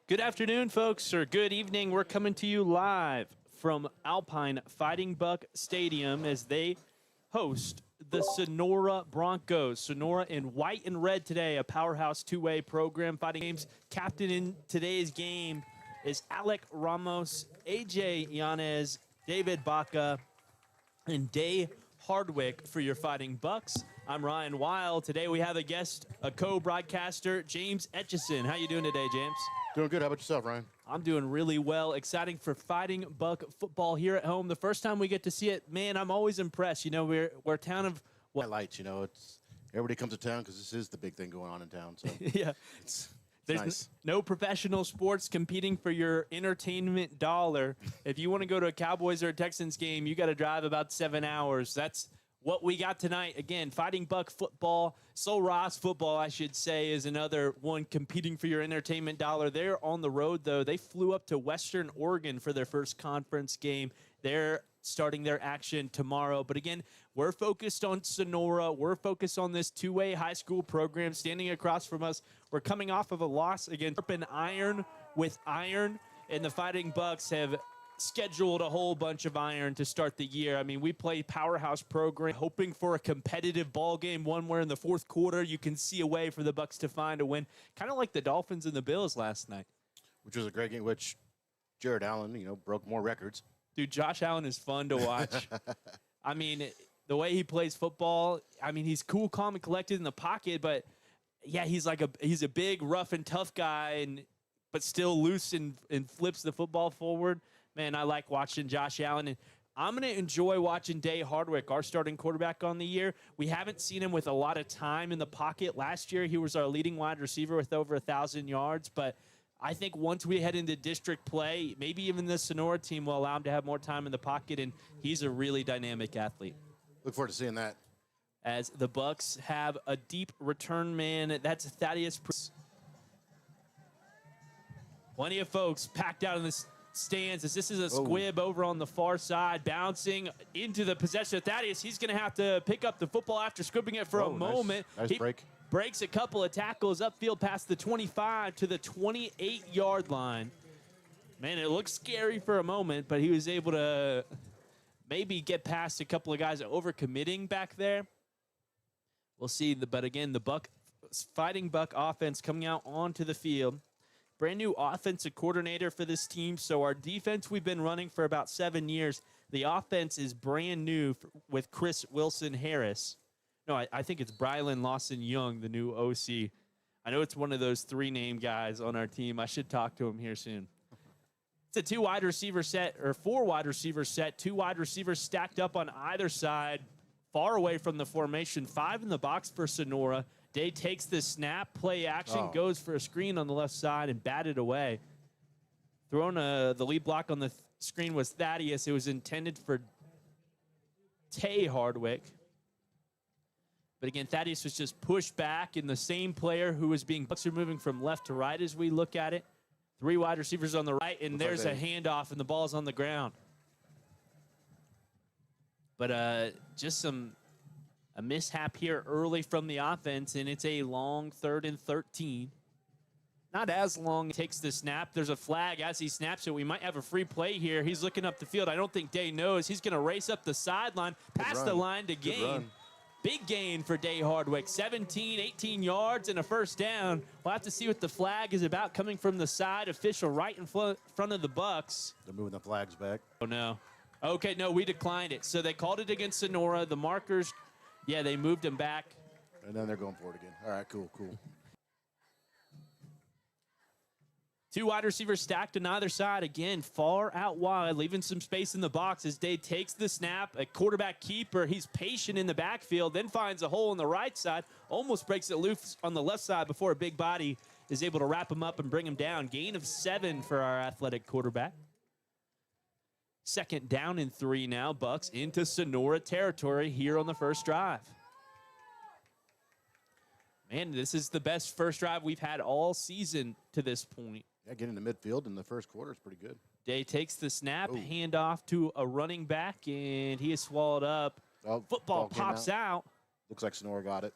Good afternoon, folks, or good evening. We're coming to you live from Alpine Fighting Buck Stadium as they host the Sonora Broncos. Sonora in white and red today, a powerhouse two-way program. Fighting games captain in today's game is Alec Ramos, AJ Yanez, David Baca, and Day Hardwick for your Fighting Bucks. I'm Ryan Weyl. Today we have a guest, a co-broadcaster, James Etchison. How you doing today, James? Doing good. How about yourself, Ryan? I'm doing really well. Exciting for Fighting Buck football here at home. The first time we get to see it, man, I'm always impressed. You know, we're a town of Highlights. You know, it's everybody comes to town because this is the big thing going on in town. So yeah, there's nice. No professional sports competing for your entertainment dollar. If you want to go to a Cowboys or a Texans game, you got to drive about 7 hours. That's what we got tonight. Again, Fighting Buck football, Sol Ross football, I should say, is another one competing for your entertainment dollar. They're on the road, though. They flew up to Western Oregon for their first conference game. They're starting their action tomorrow. But again, we're focused on Sonora. We're focused on this two-way high school program. Standing across from us, we're coming off of a loss against Iron with Iron, and the Fighting Bucks have scheduled a whole bunch of iron to start the year. I mean, we play powerhouse program, hoping for a competitive ball game, one where in the fourth quarter you can see a way for the Bucks to find a win, kind of like the Dolphins and the Bills last night. Which was a great game, which Jared Allen, broke more records. Dude, Josh Allen is fun to watch. I mean, the way he plays football, I mean, he's cool, calm, and collected in the pocket, but yeah, he's a big, rough, and tough guy, but still loose and flips the football forward. Man, I like watching Josh Allen, and I'm going to enjoy watching Day Hardwick, our starting quarterback on the year. We haven't seen him with a lot of time in the pocket. Last year, he was our leading wide receiver with over 1,000 yards, but I think once we head into district play, maybe even the Sonora team will allow him to have more time in the pocket, and he's a really dynamic athlete. Look forward to seeing that. As the Bucks have a deep return man, that's Thaddeus. Plenty of folks packed out in this stands as this is a squib over on the far side, bouncing into the possession of Thaddeus. He's going to have to pick up the football after scribbing it for a moment. Nice he break. Breaks a couple of tackles upfield past the 25 to the 28-yard line. Man, it looked scary for a moment, but he was able to maybe get past a couple of guys overcommitting back there. We'll see, but again, the Fighting Buck offense coming out onto the field. Brand new offensive coordinator for this team. So our defense we've been running for about 7 years. The offense is brand new with Chris Wilson Harris. No, I think it's Brylan Lawson Young, the new OC. I know it's one of those three-name guys on our team. I should talk to him here soon. It's a 4 wide receiver set. 2 wide receivers stacked up on either side, far away from the formation. 5 in the box for Sonora. Day takes the snap, play action, goes for a screen on the left side and batted away. Throwing the lead block on the screen was Thaddeus. It was intended for Tay Hardwick. But again, Thaddeus was just pushed back, and the same player who was Bucks are moving from left to right as we look at it. 3 wide receivers on the right, and there's a handoff, and the ball's on the ground. But just a mishap here early from the offense, and it's a long 3rd and 13. Not as long. Takes the snap. There's a flag as he snaps it. We might have a free play here. He's looking up the field. I don't think Day knows. He's going to race up the sideline, past the line to gain. Big gain for Day Hardwick. 17, 18 yards and a first down. We'll have to see what the flag is about coming from the side official right in front of the Bucks. They're moving the flags back. Oh, no. Okay, no, we declined it. So they called it against Sonora. The markers, yeah, they moved him back. And then they're going for it again. All right, cool. 2 wide receivers stacked on either side. Again, far out wide, leaving some space in the box as Day takes the snap. A quarterback keeper. He's patient in the backfield, then finds a hole on the right side. Almost breaks it loose on the left side before a big body is able to wrap him up and bring him down. Gain of 7 for our athletic quarterback. 2nd down and 3 now. Bucks into Sonora territory here on the first drive. Man, this is the best first drive we've had all season to this point. Yeah, getting to midfield in the first quarter is pretty good. Day takes the snap, handoff to a running back, and he is swallowed up. Football pops out. Looks like Sonora got it.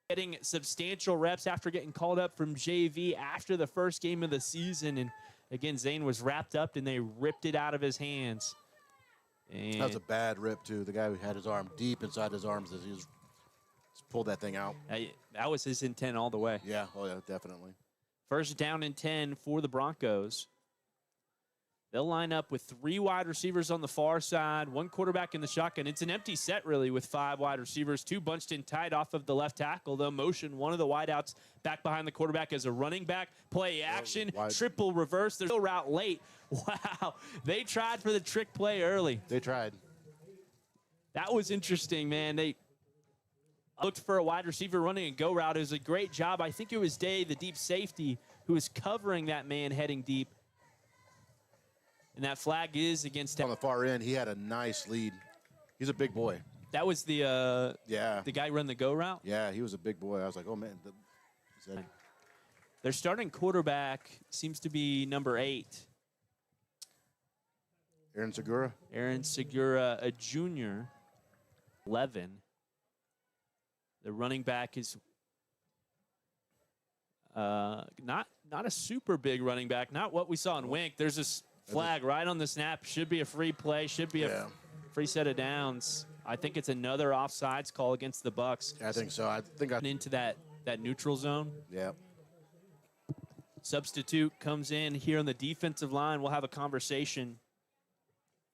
getting substantial reps after getting called up from JV after the first game of the season. And again, Zane was wrapped up and they ripped it out of his hands. And that was a bad rip, too. The guy who had his arm deep inside his arms as he was pulled that thing out. That was his intent all the way. Yeah, oh, yeah, definitely. First down and 10 for the Broncos. They'll line up with 3 wide receivers on the far side, 1 quarterback in the shotgun. It's an empty set, really, with 5 wide receivers, 2 bunched in tight off of the left tackle. They'll motion one of the wideouts back behind the quarterback as a running back. Play action, triple reverse. There's no route late. Wow, they tried for the trick play early. They tried. That was interesting, man. They looked for a wide receiver running a go route. It was a great job. I think it was Day, the deep safety, who was covering that man heading deep. And that flag is against on the far end. He had a nice lead. He's a big boy. That was the guy run the go route? Yeah, he was a big boy. I was like, oh, man. Their starting quarterback seems to be number 8. Aaron Segura? Aaron Segura, a junior, 11. The running back is not a super big running back, not what we saw in Wink. There's this flag right on the snap. Should be a free play. Should be a free set of downs. I think it's another offsides call against the Bucks. I think so. I think into that neutral zone. Yeah. Substitute comes in here on the defensive line. We'll have a conversation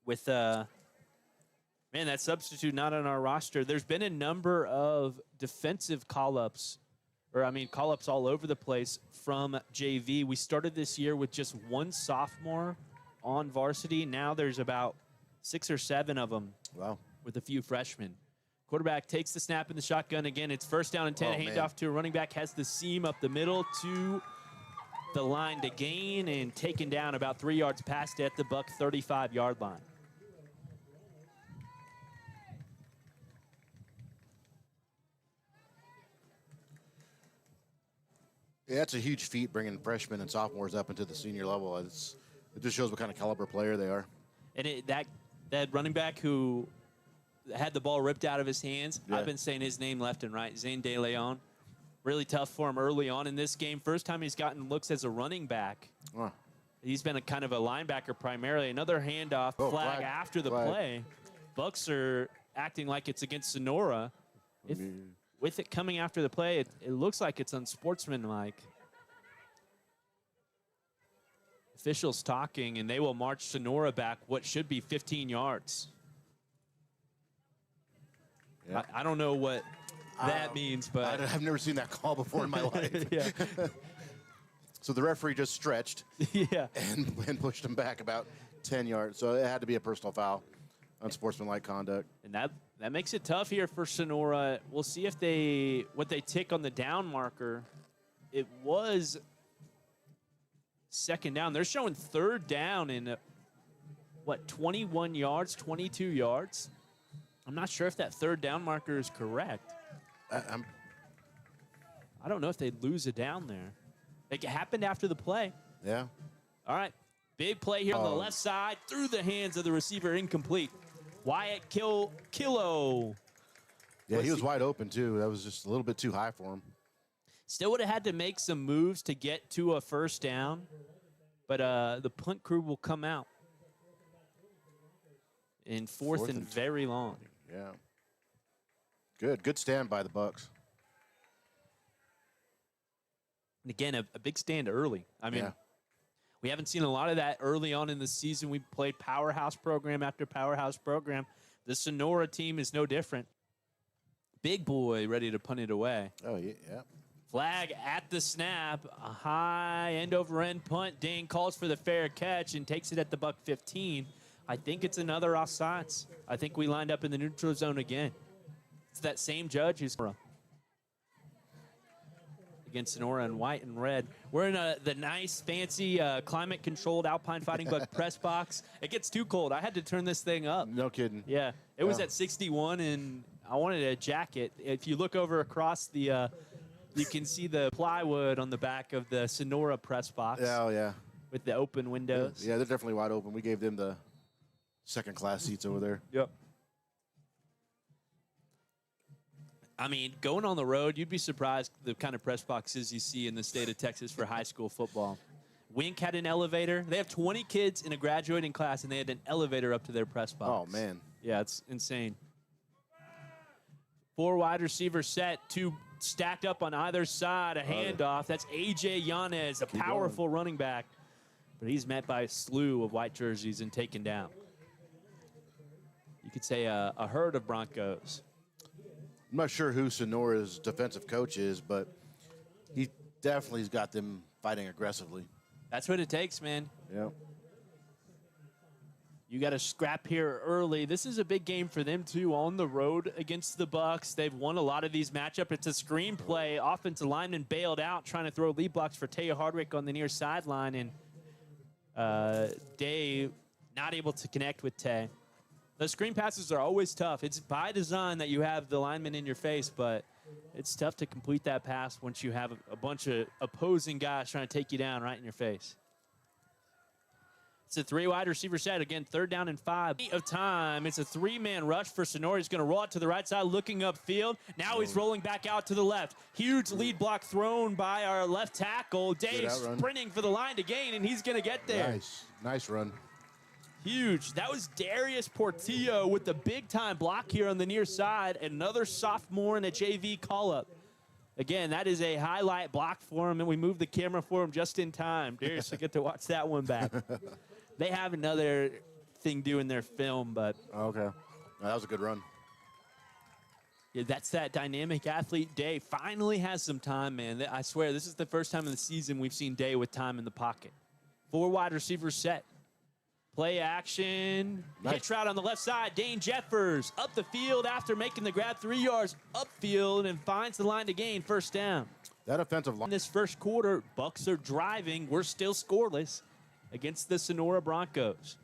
with man, that substitute not on our roster. There's been a number of defensive call-ups, call-ups all over the place from JV. We started this year with just 1 sophomore on varsity. Now there's about 6 or 7 of them. Wow. With a few freshmen. Quarterback takes the snap in the shotgun. Again, it's first down and 10. Handoff to a running back. Has the seam up the middle to the line to gain and taken down about 3 yards past at the Buck 35-yard line. Yeah, that's a huge feat bringing freshmen and sophomores up into the senior level. It just shows what kind of caliber player they are. And that running back who had the ball ripped out of his hands, I've been saying his name left and right, Zane De Leon. Really tough for him early on in this game. First time he's gotten looks as a running back. He's been a kind of a linebacker primarily. Another handoff, flag after the play. Bucks are acting like it's against Sonora. With it coming after the play, it looks like it's unsportsmanlike. Officials talking, and they will march Sonora back what should be 15 yards. Yeah. I don't know what that means, but I've never seen that call before in my life. Yeah. So the referee just stretched and pushed him back about 10 yards. So it had to be a personal foul, unsportsmanlike conduct. And that makes it tough here for Sonora. We'll see if what they tick on the down marker. It was second down. They're showing third down in, 21 yards, 22 yards. I'm not sure if that third down marker is correct. I don't know if they'd lose a down there. It happened after the play. Yeah. All right. Big play here on the left side. Through the hands of the receiver, incomplete. Wyatt Kilo. Yeah, he was wide open, too. That was just a little bit too high for him. Still would have had to make some moves to get to a first down. But the punt crew will come out. In fourth and very long. Yeah. Good stand by the Bucks. And again, a big stand early. We haven't seen a lot of that early on in the season. We played powerhouse program after powerhouse program. The Sonora team is no different. Big boy ready to punt it away. Oh, yeah. Flag at the snap. A high end-over-end punt. Dane calls for the fair catch and takes it at the Buck 15. I think it's another offsides. I think we lined up in the neutral zone again. It's that same judge who's against Sonora in white and red. We're in the nice, fancy, climate-controlled Alpine Fighting Bug press box. It gets too cold. I had to turn this thing up. No kidding. Yeah. It was at 61, and I wanted a jacket. If you look over across the you can see the plywood on the back of the Sonora press box. Oh, yeah. With the open windows. Yeah, they're definitely wide open. We gave them the second-class seats over there. Yep. I mean, going on the road, you'd be surprised the kind of press boxes you see in the state of Texas for high school football. Wink had an elevator. They have 20 kids in a graduating class, and they had an elevator up to their press box. Oh, man. Yeah, it's insane. 4 wide receiver set, 2 stacked up on either side, a handoff. That's A.J. Yanez, a powerful running back. But he's met by a slew of white jerseys and taken down. You could say a herd of Broncos. I'm not sure who Sonora's defensive coach is, but he definitely has got them fighting aggressively. That's what it takes, man. Yeah. You got to scrap here early. This is a big game for them, too, on the road against the Bucs. They've won a lot of these matchups. It's a screenplay. Offensive lineman bailed out trying to throw lead blocks for Taya Hardwick on the near sideline, and Day not able to connect with Tay. The screen passes are always tough. It's by design that you have the lineman in your face, but it's tough to complete that pass once you have a bunch of opposing guys trying to take you down right in your face. It's a 3 wide receiver set. Again, 3rd down and 5 of time. It's a 3-man rush for Sonora. He's going to roll out to the right side, looking upfield. Now he's rolling back out to the left. Huge lead block thrown by our left tackle. Dave sprinting for the line to gain, and he's going to get there. Nice run. Huge. That was Darius Portillo with the big-time block here on the near side. Another sophomore in a JV call-up. Again, that is a highlight block for him, and we moved the camera for him just in time. Darius, I get to watch that one back. They have another thing doing their film, but... Okay. That was a good run. Yeah, that's that dynamic athlete. Day finally has some time, man. I swear, this is the first time in the season we've seen Day with time in the pocket. 4 wide receivers set. Play action. Nice. Hitch route on the left side. Dane Jeffers up the field after making the grab 3 yards upfield and finds the line to gain. 1st down. That offensive line. In this first quarter, Bucs are driving. We're still scoreless against the Sonora Broncos.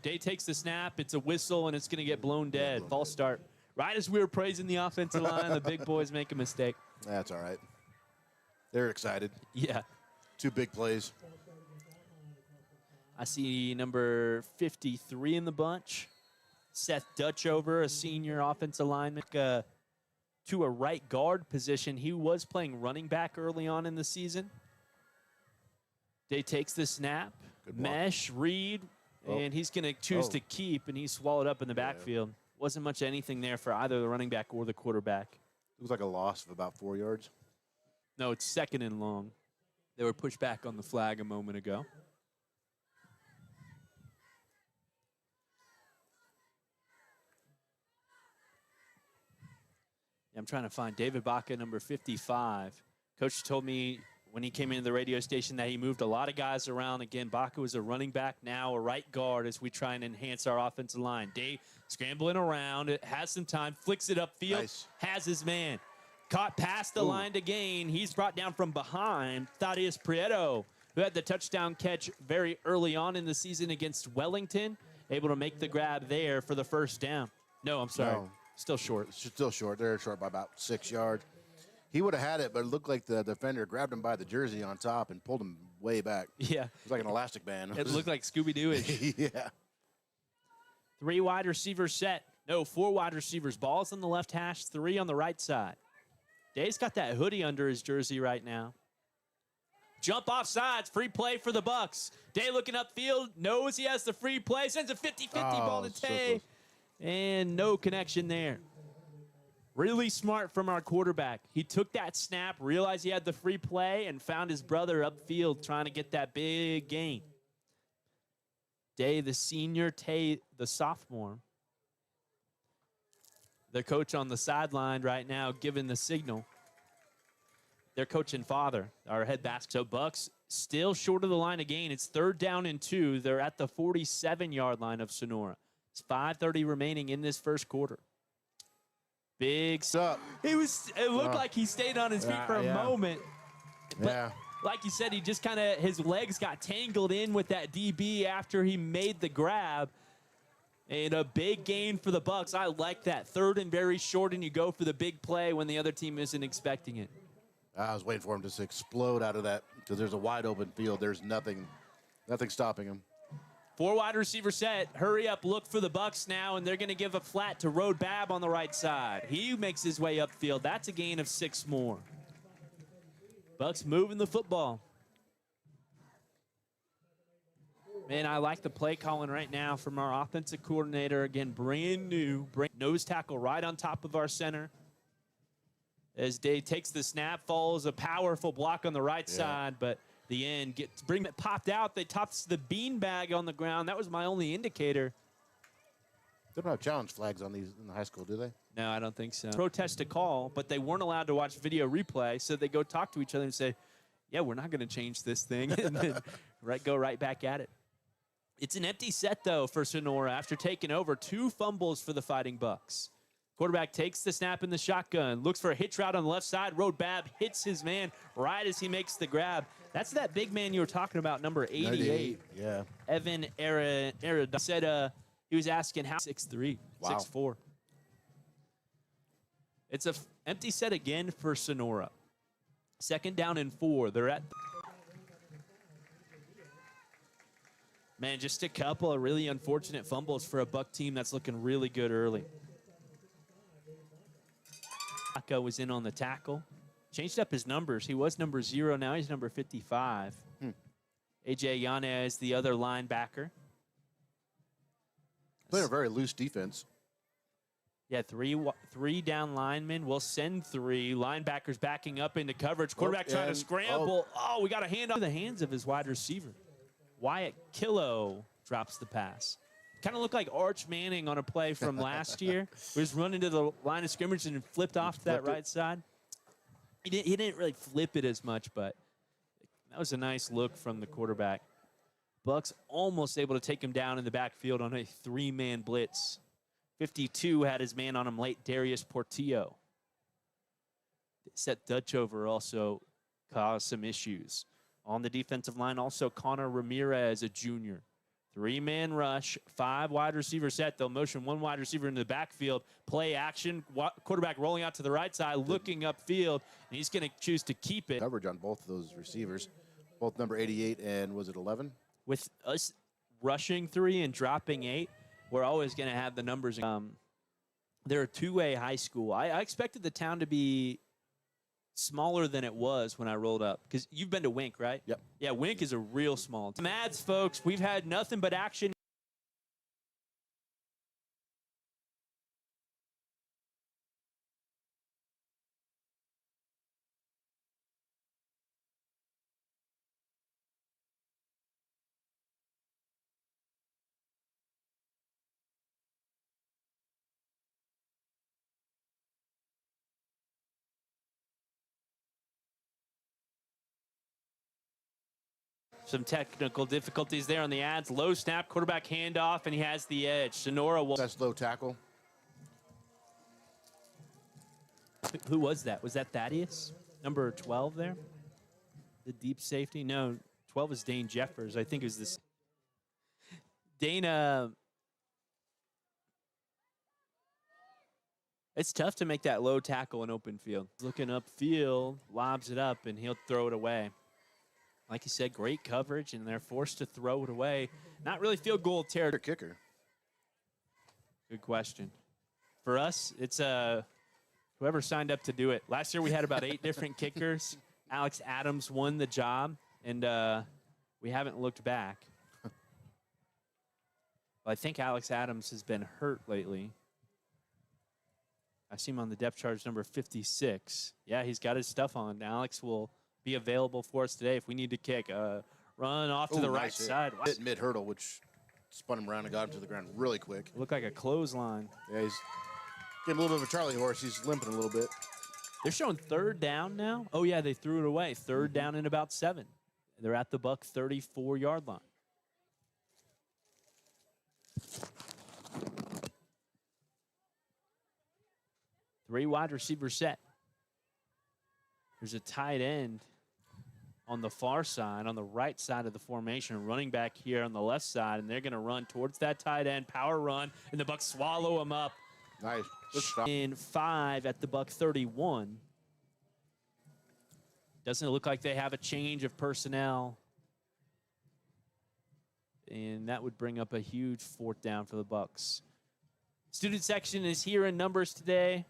Day takes the snap. It's a whistle, and it's going to get blown dead. False start. Right as we were praising the offensive line, the big boys make a mistake. That's all right. They're excited. Yeah. 2 big plays. I see number 53 in the bunch. Seth Dutchover, a senior offensive lineman, to a right guard position. He was playing running back early on in the season. Day takes the snap. Mesh, read, and he's going to choose to keep, and he's swallowed up in the backfield. Wasn't much anything there for either the running back or the quarterback. Looks like a loss of about 4 yards. No, it's 2nd and long. They were pushed back on the flag a moment ago. I'm trying to find David Baca, number 55. Coach told me when he came into the radio station that he moved a lot of guys around. Again, Baca was a running back, now a right guard as we try and enhance our offensive line. Day scrambling around, it has some time, flicks it upfield, has his man. Caught past the line to gain. He's brought down from behind. Thaddeus Prieto, who had the touchdown catch very early on in the season against Wellington, able to make the grab there for the 1st down. No, I'm sorry. No. Still short. Still short. They're short by about 6 yards. He would have had it, but it looked like the defender grabbed him by the jersey on top and pulled him way back. Yeah. It was like an elastic band. It looked like Scooby-Doo-ish. Yeah. 3 wide receivers set. No, 4 wide receivers. Balls on the left hash, 3 on the right side. Day's got that hoodie under his jersey right now. Jump off sides, free play for the Bucs. Day looking upfield, knows he has the free play, sends a 50-50 ball to Tay. And no connection there. Really smart from our quarterback. He took that snap, realized he had the free play, and found his brother upfield trying to get that big gain. Day, the senior, Tay, the sophomore. The coach on the sideline right now giving the signal. Their coach and father, our head basketball. So Bucs still short of the line of gain. It's 3rd down and 2. They're at the 47-yard line of Sonora. It's 5:30 remaining in this first quarter. Big up. It looked like he stayed on his feet for a moment. But like you said, he just kind of, his legs got tangled in with that DB after he made the grab. And a big gain for the Bucs. I like that. 3rd and very short, and you go for the big play when the other team isn't expecting it. I was waiting for him to just explode out of that because there's a wide open field. There's nothing stopping him. 4 wide receiver set. Hurry up, look for the Bucks now, and they're going to give a flat to Road Bab on the right side. He makes his way upfield. That's a gain of 6 more. Bucks moving the football. Man, I like the play calling right now from our offensive coordinator. Again, brand new. Nose tackle right on top of our center. As Day takes the snap, follows a powerful block on the right side, but the end popped out. They topped the beanbag on the ground. That was my only indicator. They don't have challenge flags on these in the high school, do they? No, I don't think so. Protest a call, but they weren't allowed to watch video replay, so they go talk to each other and say, yeah, we're not going to change this thing, and then go right back at it. It's an empty set, though, for Sonora after taking over. 2 fumbles for the Fighting Bucks. Quarterback takes the snap in the shotgun, looks for a hitch route on the left side. Road Bab hits his man right as he makes the grab. That's that big man you were talking about, number 88. Yeah. Evan Arada said he was asking how 6'3", wow. 6'4". It's a empty set again for Sonora. 2nd down and 4. They're at... Man, just a couple of really unfortunate fumbles for a Buck team that's looking really good early. Paco was in on the tackle. Changed up his numbers. He was number 0. Now he's number 55. AJ Yanez, the other linebacker. Playing a very loose defense. Yeah, three down linemen. We'll send 3. Linebackers backing up into coverage. Quarterback trying to scramble. Oh, we got a hand off the hands of his wide receiver. Wyatt Killo drops the pass. Kind of looked like Arch Manning on a play from last year. He was running to the line of scrimmage and flipped off to that right side. He didn't really flip it as much, but that was a nice look from the quarterback. Bucks almost able to take him down in the backfield on a 3-man blitz. 52 had his man on him late, Darius Portillo. Set Dutch over also caused some issues. On the defensive line, also Connor Ramirez, a junior. 3-man rush, 5 wide receiver set. They'll motion 1 wide receiver into the backfield. Play action, quarterback rolling out to the right side, looking upfield, and he's going to choose to keep it. Coverage on both of those receivers, both number 88 and was it 11? With us rushing 3 and dropping 8, we're always going to have the numbers. They're a 2A high school. I expected the town to be smaller than it was when I rolled up. Because you've been to Wink, right? Yep. Yeah, Wink is a real small town. Mads, folks, we've had nothing but action. Some technical difficulties there on the ads. Low snap, quarterback handoff, and he has the edge. Sonora will... That's low tackle. Who was that? Was that Thaddeus? Number 12 there? The deep safety? No, 12 is Dane Jeffers. I think it was this. Dana... It's tough to make that low tackle in open field. Looking upfield, lobs it up, and he'll throw it away. Like you said, great coverage, and they're forced to throw it away. Not really field goal territory. Kicker. Good question. For us, it's whoever signed up to do it. Last year we had about 8 different kickers. Alex Adams won the job, and we haven't looked back. Well, I think Alex Adams has been hurt lately. I see him on the depth chart, number 56. Yeah, he's got his stuff on. Alex will be available for us today if we need to kick. Run off to the right side. Hit mid-hurdle, which spun him around and got him to the ground really quick. Looked like a clothesline. Yeah, he's getting a little bit of a Charlie horse. He's limping a little bit. They're showing 3rd down now. Oh, yeah, they threw it away. 3rd down and about 7. They're at the Buck 34-yard line. Three wide receiver set. There's a tight end on the far side, on the right side of the formation, running back here on the left side, and they're going to run towards that tight end, power run, and the Bucks swallow him up. Nice. Good stop. In 5 at the Buck 31. Doesn't look like they have a change of personnel. And that would bring up a huge 4th down for the Bucks. Student section is here in numbers today.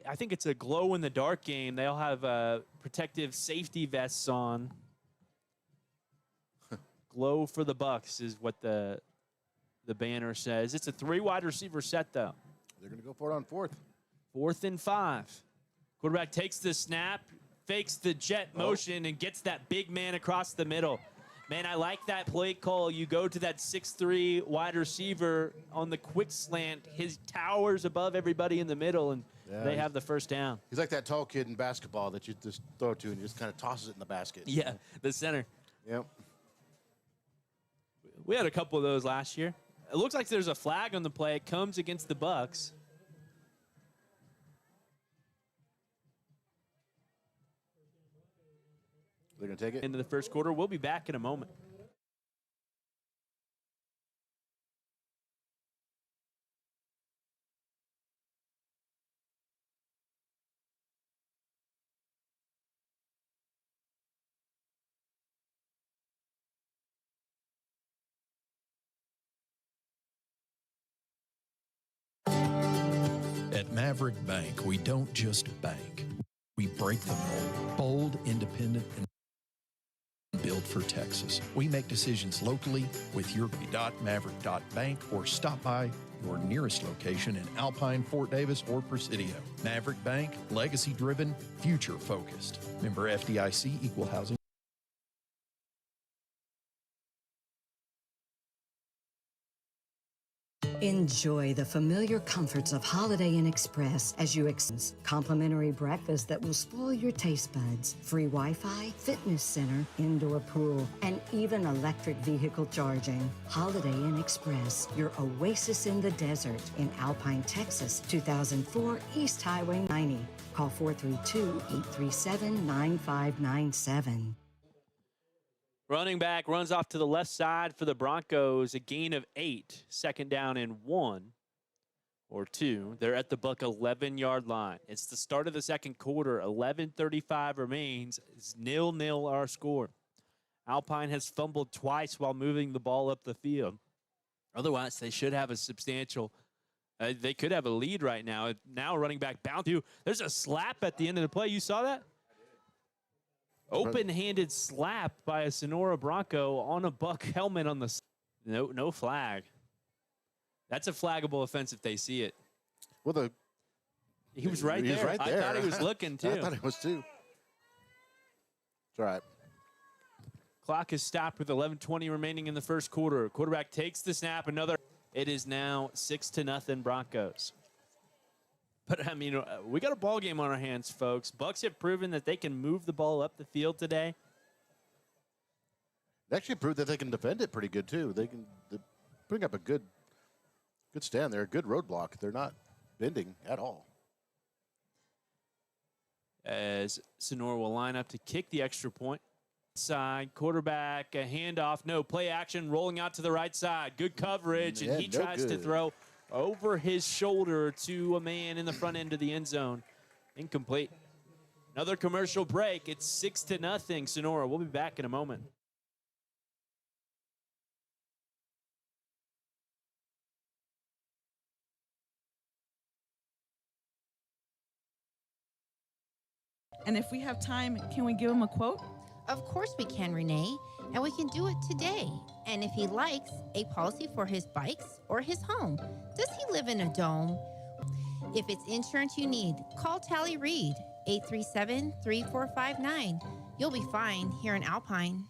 I think it's a glow-in-the-dark game. They all have protective safety vests on. Glow for the Bucks is what the banner says. It's a 3 wide receiver set, though. They're going to go for it on 4th. 4th and 5. Quarterback takes the snap, fakes the jet motion, and gets that big man across the middle. Man, I like that play call. You go to that 6'3" wide receiver on the quick slant. His towers above everybody in the middle, and they have the 1st down. He's like that tall kid in basketball that you just throw to and just kind of tosses it in the basket. Yeah, the center. Yep. We had a couple of those last year. It looks like there's a flag on the play. It comes against the Bucks. They're going to take it. Into the 1st quarter. We'll be back in a moment. At Maverick Bank, we don't just bank. We break the mold. Bold, independent, and built for Texas. We make decisions locally with your .maverick.bank or stop by your nearest location in Alpine, Fort Davis, or Presidio. Maverick Bank, legacy-driven, future-focused. Member FDIC, Equal Housing. Enjoy the familiar comforts of Holiday Inn Express as you complimentary breakfast that will spoil your taste buds, free Wi-Fi, fitness center, indoor pool, and even electric vehicle charging. Holiday Inn Express, your oasis in the desert in Alpine, Texas, 2004 East Highway 90. Call 432-837-9597. Running back runs off to the left side for the Broncos. A gain of 8. 2nd down and 1 or 2. They're at the Buck 11-yard line. It's the start of the 2nd quarter. 11:35 remains. It's 0-0 our score. Alpine has fumbled twice while moving the ball up the field. Otherwise, they should have a substantial they could have a lead right now. Now running back bound through. There's a slap at the end of the play. You saw that? Open-handed slap by a Sonora Bronco on a Buck helmet on the no flag. That's a flaggable offense if they see it. Well, he was right there. Right there. I thought he was looking too. I thought he was too. It's all right. Clock is stopped with 11:20 remaining in the 1st quarter. Quarterback takes the snap. It is now 6-0 Broncos. But, I mean, we got a ball game on our hands, folks. Bucks have proven that they can move the ball up the field today. They actually proved that they can defend it pretty good, too. They bring up a good stand there, a good roadblock. They're not bending at all. As Sonora will line up to kick the extra point. Side, quarterback, a handoff. No, play action, rolling out to the right side. Good coverage, and he tries to throw over his shoulder to a man in the front end of the end zone. Incomplete. Another commercial break. It's 6-0 Sonora. We'll be back in a moment. And if we have time, can we give him a quote? Of course we can, Renee, and we can do it today. And if he likes, a policy for his bikes or his home. Does he live in a dome? If it's insurance you need, call Tally Reed, 837-3459. You'll be fine here in Alpine.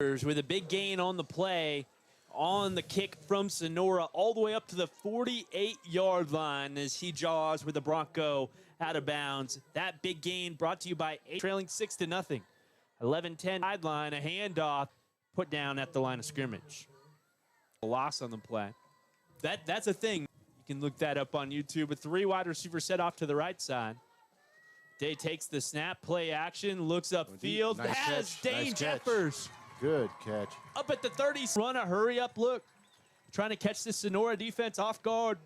With a big gain on the play, on the kick from Sonora, all the way up to the 48-yard line as he jaws with the Bronco out of bounds. That big gain brought to you by trailing 6-0. 11-10 sideline, a handoff, put down at the line of scrimmage. A loss on the play. That's a thing. You can look that up on YouTube. A 3 wide receiver set off to the right side. Day takes the snap, play action, looks upfield. Nice Has catch. Dane Nice catch. Jeffers. Good catch. Up at the 30, run a hurry-up look. Trying to catch the Sonora defense off guard.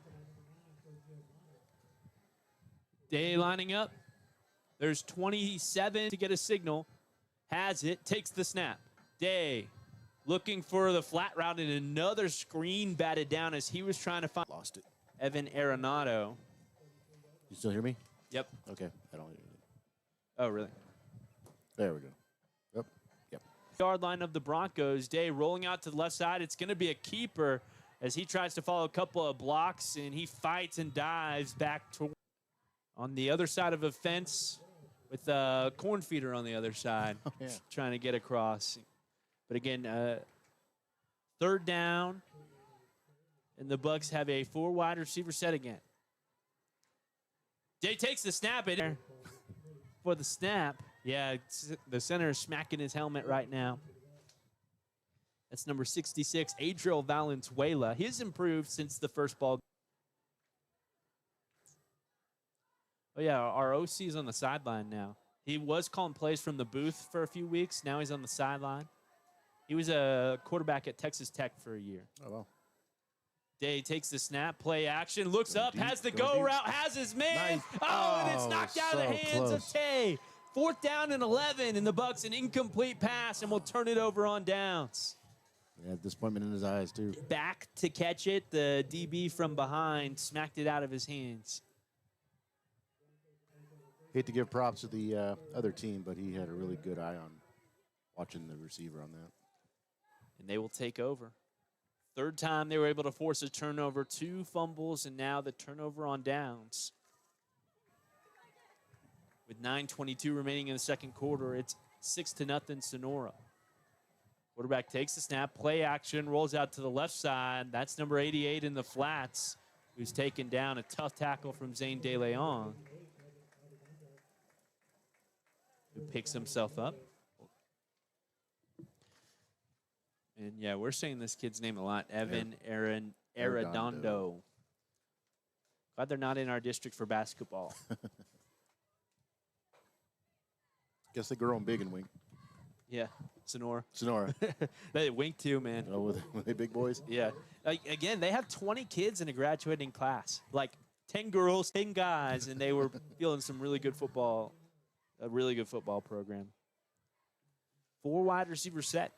Day lining up. There's 27 to get a signal. Has it, takes the snap. Day looking for the flat route, and another screen batted down as he was trying to find Lost it. Evan Arenado. You still hear me? Yep. Okay. I don't hear you. Oh, really? There we go. Yep. Yep. Yard line of the Broncos. Day rolling out to the left side. It's going to be a keeper as he tries to follow a couple of blocks, and he fights and dives back to on the other side of a fence with a corn feeder on the other side, trying to get across. But again, third down, and the Bucs have a 4 wide receiver set again. Day takes the snap in there for the snap. Yeah, the center is smacking his helmet right now. That's number 66, Adriel Valenzuela. He's improved since the first ball. Oh, yeah, our OC is on the sideline now. He was calling plays from the booth for a few weeks. Now he's on the sideline. He was a quarterback at Texas Tech for a year. Oh, well. Day takes the snap, play action, looks up, deep, has the go go deep. route, has his man. Nice. Oh, and it's Oh, knocked out of the so hands close. of Tay. 4th down and 11, and the Bucs an incomplete pass, and we'll turn it over on downs. Yeah, disappointment in his eyes, too. Back to catch it, the DB from behind smacked it out of his hands. Hate to give props to the other team, but he had a really good eye on watching the receiver on that. And they will take over. Third time they were able to force a turnover, 2 fumbles, and now the turnover on downs. With 9:22 remaining in the second quarter, it's 6-0 Sonora. Quarterback takes the snap, play action, rolls out to the left side. That's number 88 in the flats, who's taken down. A tough tackle from Zane De Leon, who picks himself up. And, yeah, we're saying this kid's name a lot. Evan Arredondo. Glad they're not in our district for basketball. Guess they grow them big and wink. Yeah, Sonora. Sonora. They wink too, man. Oh, were they big boys? Yeah. Like, again, they have 20 kids in a graduating class. Like 10 girls, 10 guys, and they were feeling some really good football, a really good football program. 4 wide receiver set.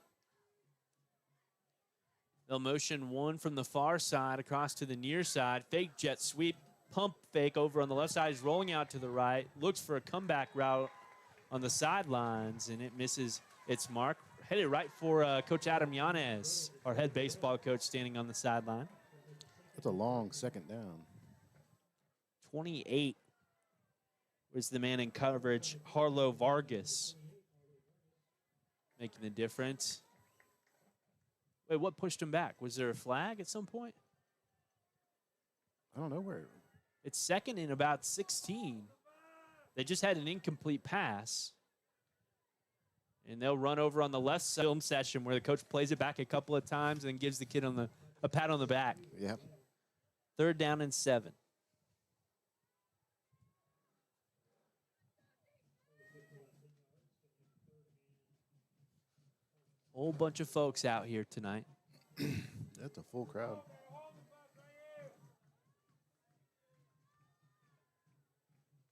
They'll motion one from the far side across to the near side. Fake jet sweep, pump fake over on the left side. He's rolling out to the right. Looks for a comeback route on the sidelines, and it misses its mark. Headed right for Coach Adam Yanez, our head baseball coach, standing on the sideline. That's a long second down. 28 was the man in coverage, Harlow Vargas, making the difference. Wait, what pushed him back? Was there a flag at some point? I don't know where. It's second and about 16. They just had an incomplete pass. And they'll run over on the left side film session where the coach plays it back a couple of times and gives the kid a pat on the back. Yeah. 3rd down and 7. Whole bunch of folks out here tonight. That's a full crowd.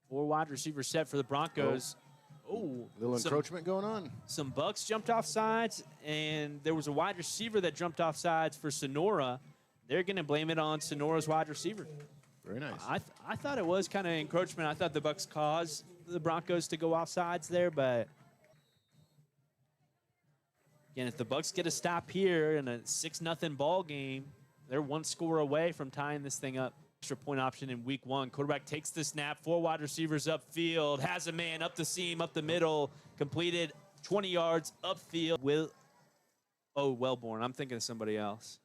Four wide receiver set for the Broncos. Oh, Little encroachment going on. Some Bucks jumped off sides, and there was a wide receiver that jumped off sides for Sonora. They're going to blame it on Sonora's wide receiver. Very nice. I thought it was kind of encroachment. I thought the Bucks caused the Broncos to go off sides there, but again, if the Bucks get a stop here in a 6-0 ball game, they're 1 score away from tying this thing up. Extra point option in week 1. Quarterback takes the snap. 4 wide receivers upfield. Has a man up the seam, up the middle. Completed 20 yards upfield. Wellborn. I'm thinking of somebody else.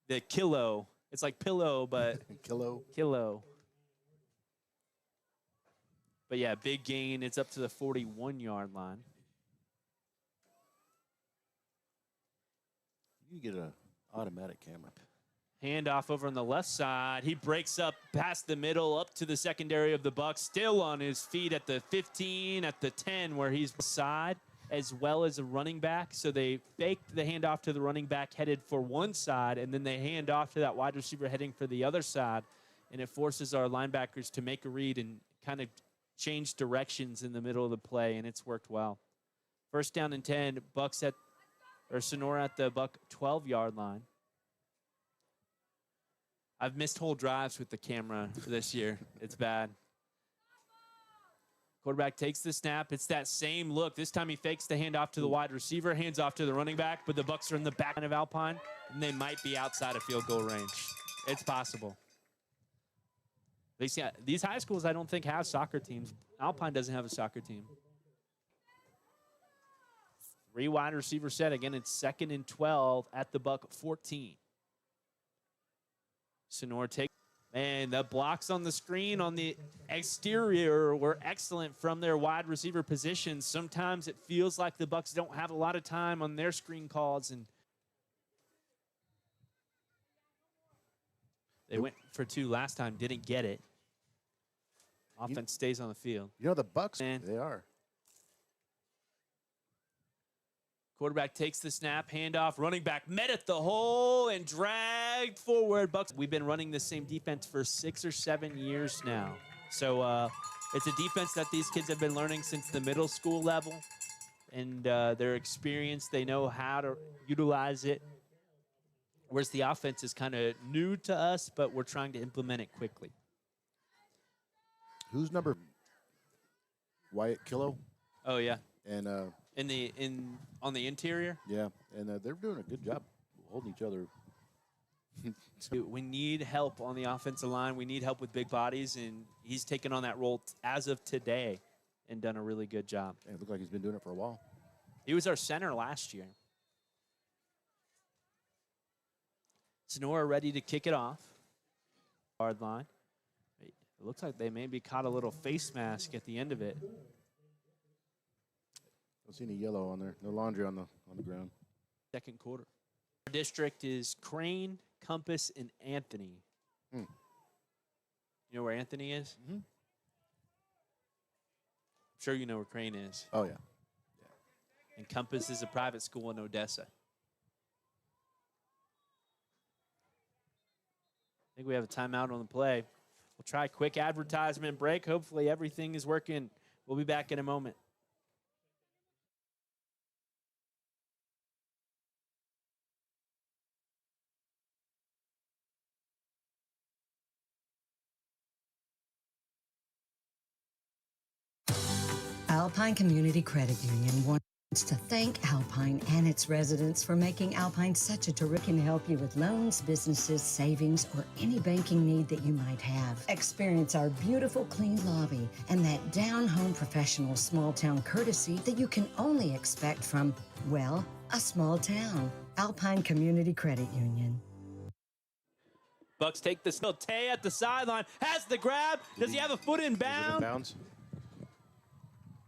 The Kilo. It's like pillow, but Kilo. But yeah, big gain. It's up to the 41-yard line. You get an automatic camera. Handoff over on the left side. He breaks up past the middle, up to the secondary of the Bucks. Still on his feet at the 15, at the 10, where he's side. as well as a running back. So they faked the handoff to the running back headed for one side, and then they hand off to that wide receiver heading for the other side. And it forces our linebackers to make a read and kind of change directions in the middle of the play, and it's worked well. First down and 10, Sonora at the Buck 12-yard line. I've missed whole drives with the camera this year. It's bad. Quarterback takes the snap. It's that same look. This time he fakes the handoff to the wide receiver, hands off to the running back, but the Bucks are in the back end of Alpine, and they might be outside of field goal range. It's possible. These high schools, I don't think, have soccer teams. Alpine doesn't have a soccer team. 3 wide receiver set. Again, it's 2nd and 12 at the Buck 14. Sonora takes. And the blocks on the screen on the exterior were excellent from their wide receiver positions. Sometimes it feels like the Bucks don't have a lot of time on their screen calls, and they went for 2 last time, didn't get it. Offense stays on the field. You know, the Bucks, And they are. quarterback takes the snap, handoff, running back met at the hole and dragged forward. Bucks. We've been running the same defense for 6 or 7 years now. So it's a defense that these kids have been learning since the middle school level. And their experience, they know how to utilize it. Whereas the offense is kind of new to us, but we're trying to implement it quickly. Who's number? Wyatt Killo. Oh, yeah. And on the interior? yeah, and they're doing a good job holding each other. We need help on the offensive line. We need help with big bodies, and he's taken on that role as of today and done a really good job. And it looked like he's been doing it for a while. He was our center last year. Sonora ready to kick it off. Hard line. It looks like they maybe caught a little face mask at the end of it. Don't see any yellow on there. No laundry on the ground. Second quarter. Our district is Crane, Compass, and Anthony. You know where Anthony is? Mm-hmm. I'm sure you know where Crane is. Oh, yeah. And Compass is a private school in Odessa. I think we have a timeout on the play. We'll try a quick advertisement break. Hopefully everything is working. We'll be back in a moment. Alpine Community Credit Union wants to thank Alpine and its residents for making Alpine such a terrific can help you with loans, businesses, savings, or any banking need that you might have. Experience our beautiful clean lobby and that down-home professional small-town courtesy that you can only expect from, well, a small town. Alpine Community Credit Union. Bucks take the still. Tay at the sideline has the grab. Does he have a foot in Is it in bounds? bounds?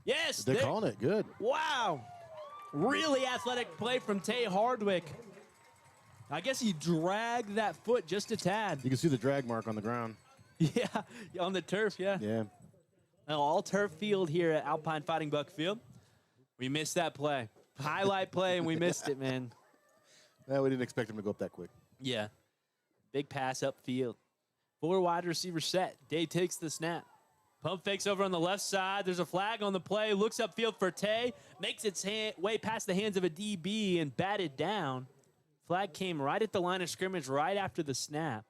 Yes. They're calling it. Good. Wow. Really athletic play from Tay Hardwick. I guess he dragged that foot just a tad. You can see the drag mark on the ground. Yeah, on the turf, yeah. Yeah. All turf field here at Alpine Fighting Buck Field. We missed that play. Highlight play, and we missed it, man. We didn't expect him to go up that quick. Yeah. Big pass upfield. 4 wide receiver set. Day takes the snap. Pump fakes over on the left side. There's a flag on the play. Looks upfield for Tay. Makes its way past the hands of a DB and batted down. Flag came right at the line of scrimmage right after the snap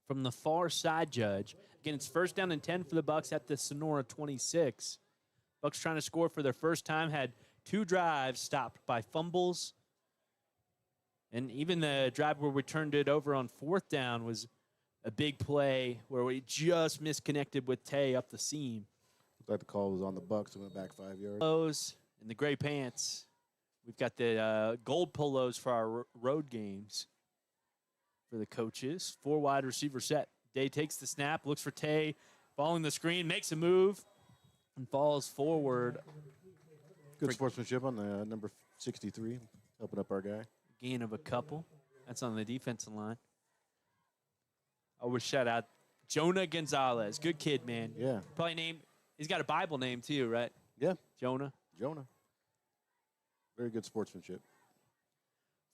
from the far side judge. Again, it's first down and 10 for the Bucks at the Sonora 26. Bucks trying to score for their first time. Had 2 drives stopped by fumbles. And even the drive where we turned it over on 4th down was a big play where we just misconnected with Tay up the seam. Looked like the call was on the Bucks. It went back 5 yards. Polos and the gray pants. We've got the gold polos for our road games for the coaches. 4 wide receiver set. Day takes the snap, looks for Tay, following the screen, makes a move, and falls forward. Good sportsmanship on the number 63, helping up our guy. Gain of a couple. That's on the defensive line. I would shout out Jonah Gonzalez. Good kid, man. Yeah. Probably named, he's got a Bible name too, right? Yeah. Jonah. Jonah. Very good sportsmanship.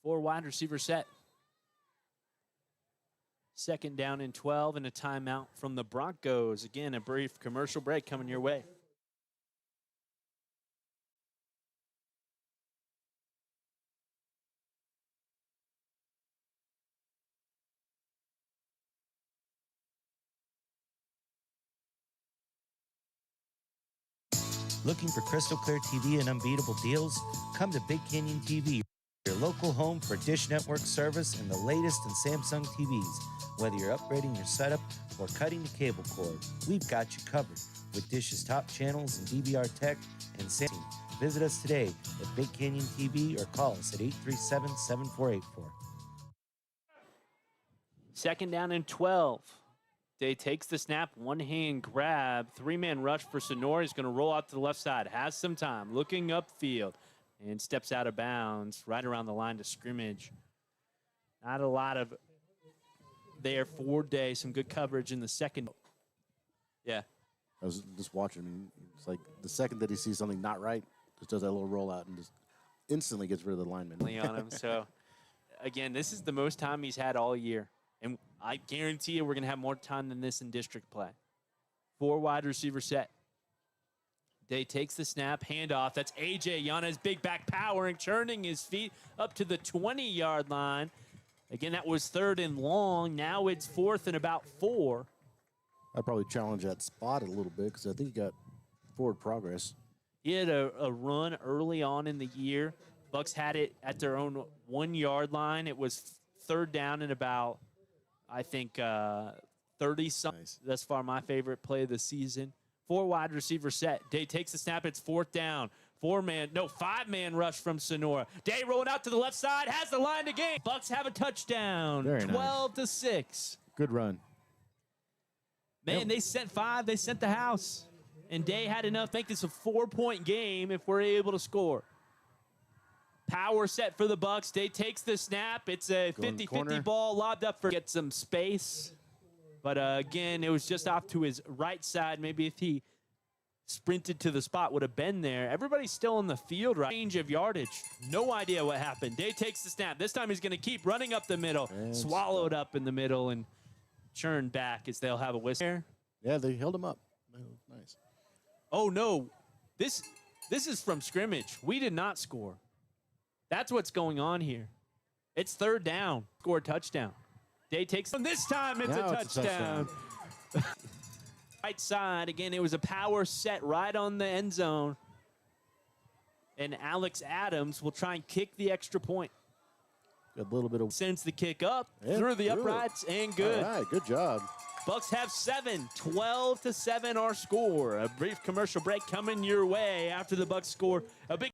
4 wide receiver set. 2nd down and 12 and a timeout from the Broncos. Again, a brief commercial break coming your way. Looking for crystal clear TV and unbeatable deals? Come to Big Canyon TV, your local home for Dish Network service and the latest in Samsung TVs. Whether you're upgrading your setup or cutting the cable cord, we've got you covered with Dish's top channels and DVR tech and Samsung. Visit us today at Big Canyon TV or call us at 837-7484. 2nd down and 12. Day takes the snap, one-hand grab, 3-man rush for Sonora. He's going to roll out to the left side, has some time, looking upfield, and steps out of bounds right around the line to scrimmage. Not a lot of there for Day. Some good coverage in the second. Yeah. I was just watching. I mean, it's like the second that he sees something not right, just does that little rollout and just instantly gets rid of the lineman. On him. So, again, this is the most time he's had all year. And I guarantee you we're going to have more time than this in district play. 4 wide receiver set. Day takes the snap, handoff. That's A.J. Yanez, big back powering, churning his feet up to the 20-yard line. Again, that was 3rd and long. Now it's 4th and about 4. I'd probably challenge that spot a little bit because I think he got forward progress. He had a run early on in the year. Bucks had it at their own 1-yard line. It was 3rd down and about, I think, 30-something. Nice. Thus far, my favorite play of the season. 4 wide receiver set. Day takes the snap. It's 4th down. 5-man rush from Sonora. Day rolling out to the left side. Has the line to gain. Bucks have a touchdown. Very nice. 12-6. Good run. Man, Yep. they sent 5. They sent the house. And Day had enough. I think it's a 4-point game if we're able to score. Power set for the Bucks. Day takes the snap. It's a 50-50 ball lobbed up for get some space. But again, it was just off to his right side. Maybe if he sprinted to the spot, would have been there. Everybody's still on the field, right? Range of yardage. No idea what happened. Day takes the snap. This time he's going to keep running up the middle. And swallowed up in the middle and churned back as they'll have a whistle. Yeah, they held him up. Nice. Oh, no. This is from scrimmage. We did not score. That's what's going on here. It's 3rd down. Score a touchdown. Day takes them. This time it's Now a touchdown. Right side. Again, it was a power set right on the end zone. And Alex Adams will try and kick the extra point. A little bit of Sends the kick up Yeah, through the good. uprights and good. All right, good job. Bucks have 7. 12-7 our score. A brief commercial break coming your way after the Bucks score a big.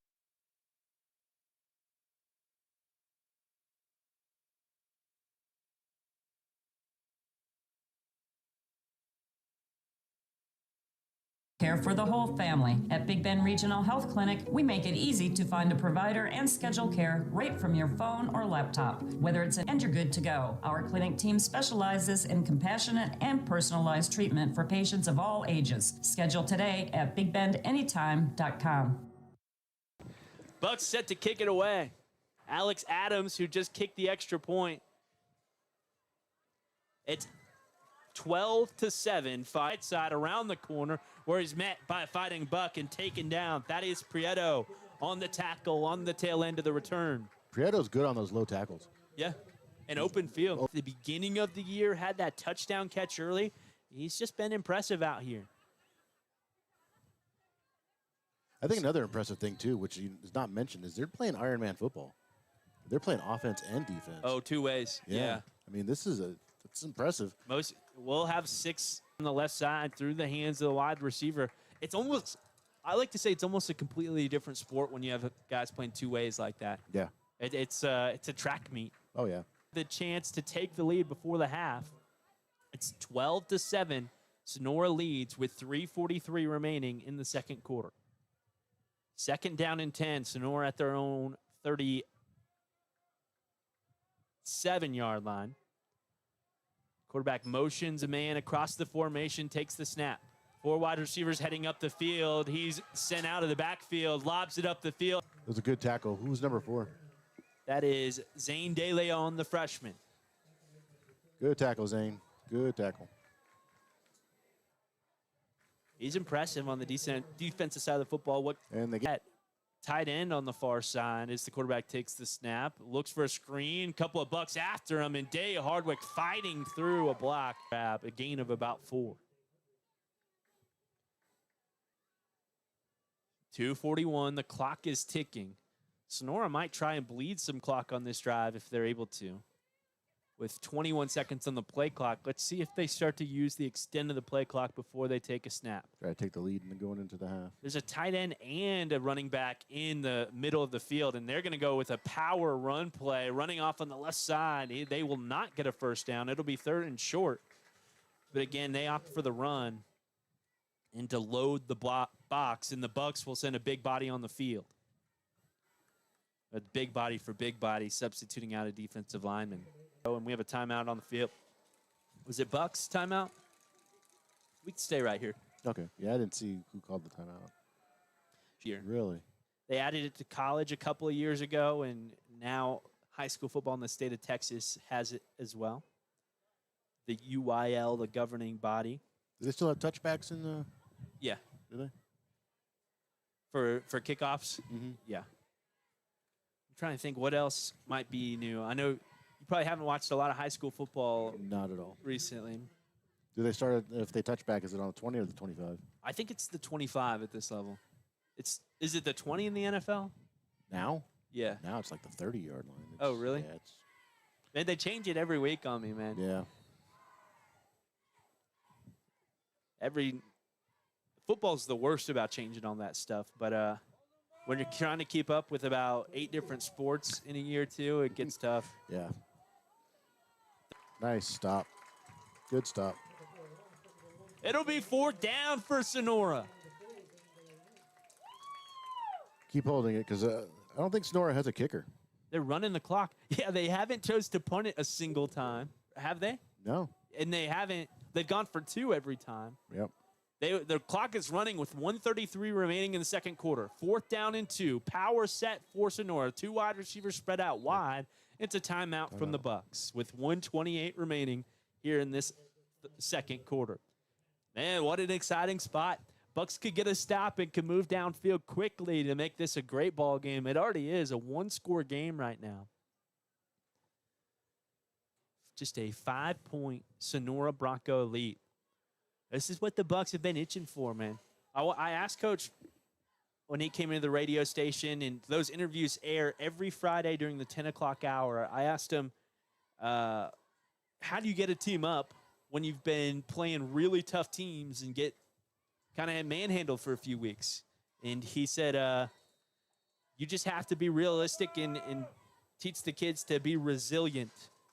Care for the whole family. At Big Bend Regional Health Clinic, we make it easy to find a provider and schedule care right from your phone or laptop. Whether it's and you're good to go. Our clinic team specializes in compassionate and personalized treatment for patients of all ages. Schedule today at bigbendanytime.com. Bucks set to kick it away. Alex Adams, who just kicked the extra point. It's 12-7. Fight side around the corner where he's met by a fighting Buck and taken down. That is Prieto on the tackle on the tail end of the return. Prieto's good on those low tackles. Yeah, an open field. At the beginning of the year, had that touchdown catch early. He's just been impressive out here. I think another impressive thing, too, which is not mentioned, is they're playing Ironman football. They're playing offense and defense. Oh, 2 ways. Yeah. I mean, it's impressive. We'll have 6 on the left side through the hands of the wide receiver. It's almost, I like to say it's almost a completely different sport when you have guys playing 2 ways like that. Yeah. It's a track meet. Oh, yeah. The chance to take the lead before the half. It's 12-7. Sonora leads with 3:43 remaining in the second quarter. 2nd down and 10. Sonora at their own 37-yard line. Quarterback motions a man across the formation, takes the snap. 4 wide receivers heading up the field. He's sent out of the backfield, lobs it up the field. It was a good tackle. Who's number 4? That is Zane De Leon, the freshman. Good tackle, Zane. Good tackle. He's impressive on the defensive side of the football. And they get Tight end on the far side as the quarterback takes the snap, looks for a screen, couple of bucks after him, and Day Hardwick fighting through a block, a gain of about 4. 2:41, the clock is ticking. Sonora might try and bleed some clock on this drive if they're able to. With 21 seconds on the play clock, let's see if they start to use the extent of the play clock before they take a snap. Try to take the lead and then going into the half. There's a tight end and a running back in the middle of the field, and they're going to go with a power run play, running off on the left side. They will not get a first down. It'll be 3rd and short. But again, they opt for the run and to load the box, and the Bucks will send a big body on the field. A big body for big body, substituting out a defensive lineman. Oh, and we have a timeout on the field. Was it Bucks timeout? We can stay right here. Okay. Yeah, I didn't see who called the timeout. Here. Really? They added it to college a couple of years ago, and now high school football in the state of Texas has it as well. The UYL, the governing body. Do they still have touchbacks in the? Yeah. Do they? For kickoffs? Mm-hmm. Yeah. I'm trying to think what else might be new. I know you probably haven't watched a lot of high school football. Not at all. Recently. Do they start if they touch back? Is it on the 20 or the 25? I think it's the 25 at this level. Is it the 20 in the NFL? Now? Yeah. Now it's like the 30-yard line. Oh, really? Yeah, Man, they change it every week on me, man. Yeah. Football's the worst about changing all that stuff, but when you're trying to keep up with about 8 different sports in a year or two, it gets tough. Yeah. Nice stop. Good stop. It'll be 4th down for Sonora. Keep holding it because I don't think Sonora has a kicker. They're running the clock. Yeah, they haven't chose to punt it a single time. Have they? No. And they haven't. They've gone for 2 every time. Yep. Their clock is running with 1:33 remaining in the second quarter. 4th down and 2. Power set for Sonora. 2 wide receivers spread out wide. It's a timeout from the Bucks with 1:28 remaining here in this second quarter. Man, what an exciting spot. Bucks could get a stop and could move downfield quickly to make this a great ball game. It already is a 1-score game right now. Just a 5-point Sonora Bronco lead. This is what the Bucks have been itching for, man. I asked Coach when he came into the radio station, and those interviews air every Friday during the 10 o'clock hour. I asked him, how do you get a team up when you've been playing really tough teams and get kind of manhandled for a few weeks? And he said, you just have to be realistic and teach the kids to be resilient.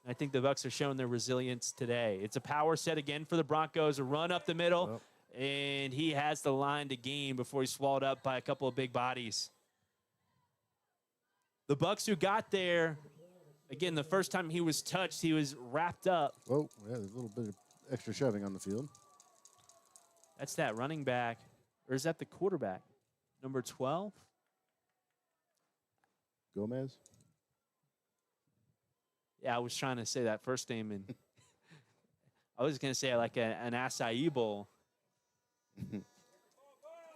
I think the Bucks are showing their resilience today. It's a power set again for the Broncos, a run up the middle, and he has the line to gain before he's swallowed up by a couple of big bodies. The Bucks who got there, again, the first time he was touched, he was wrapped up. Oh, yeah, there's a little bit of extra shoving on the field. That's that running back, or is that the quarterback? Number 12? Gomez? Yeah, I was trying to say that first name, and I was going to say like an acai bowl.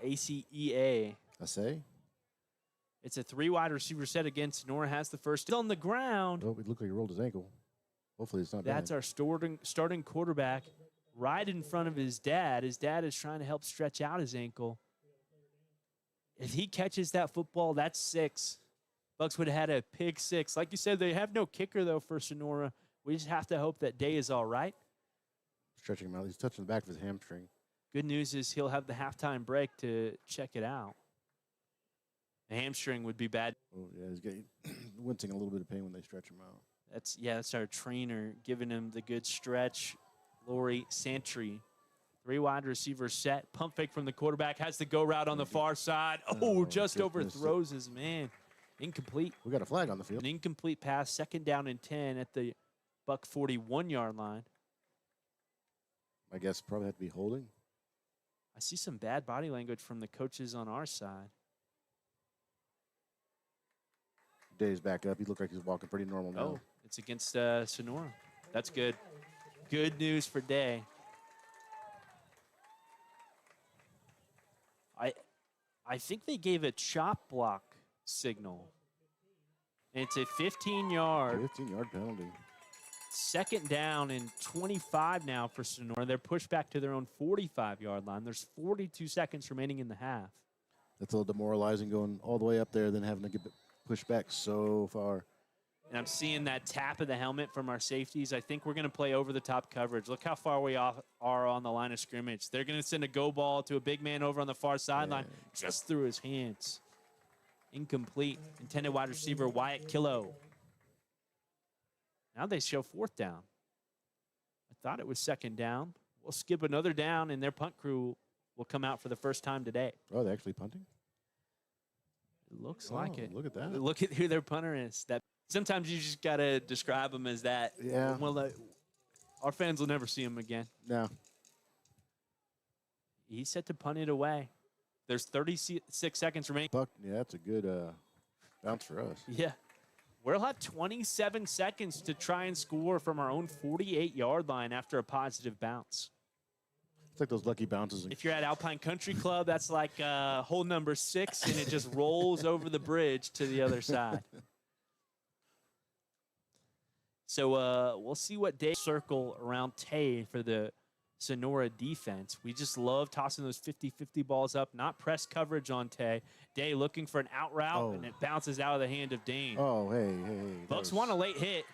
ACEA. Acai? It's a 3 wide receiver set against Sonora. Has the first on the ground. Oh, it looked like he rolled his ankle. Hopefully it's not That's bad. our starting quarterback right in front of his dad. His dad is trying to help stretch out his ankle. If he catches that football, that's 6. Bucks would have had a pick 6. Like you said, they have no kicker, though, for Sonora. We just have to hope that Day is all right. Stretching him out. He's touching the back of his hamstring. Good news is he'll have the halftime break to check it out. The hamstring would be bad. Oh, yeah, he's getting wincing a little bit of pain when they stretch him out. That's our trainer giving him the good stretch. Lori Santry. 3 wide receiver set. Pump fake from the quarterback. Has the go route on the far side. Oh, just overthrows his man. Incomplete. We got a flag on the field. An incomplete pass. 2nd down and 10 at the Buck 41-yard line. I guess probably have to be holding. I see some bad body language from the coaches on our side. Day's back up. He looked like he's walking pretty normal now. Oh, it's against Sonora. That's good. Good news for Day. I think they gave a chop block signal. And it's a 15-yard. 15-yard penalty. Second down and 25 now for Sonora. They're pushed back to their own 45-yard line. There's 42 seconds remaining in the half. That's a little demoralizing going all the way up there, then having to get pushed back so far. And I'm seeing that tap of the helmet from our safeties. I think we're going to play over-the-top coverage. Look how far we are on the line of scrimmage. They're going to send a go ball to a big man over on the far sideline, just through his hands. Incomplete. Intended wide receiver, Wyatt Killo. Now they show fourth down. I thought it was second down. We'll skip another down, and their punt crew will come out for the first time today. Oh, they're actually punting? It looks like it. Look at that. Look at who their punter is. Sometimes you just got to describe them as that. Yeah. Well, our fans will never see him again. No. He's set to punt it away. There's 36 seconds remaining. Yeah, that's a good bounce for us. Yeah. We'll have 27 seconds to try and score from our own 48-yard line after a positive bounce. It's like those lucky bounces. If you're at Alpine Country Club, that's like hole number 6, and it just rolls over the bridge to the other side. So we'll see what Day circle around Tay for the Sonora defense. We just love tossing those 50-50 balls up, not press coverage on Tay. Day looking for an out route, and it bounces out of the hand of Dane. Oh, hey. Bucks want a late hit.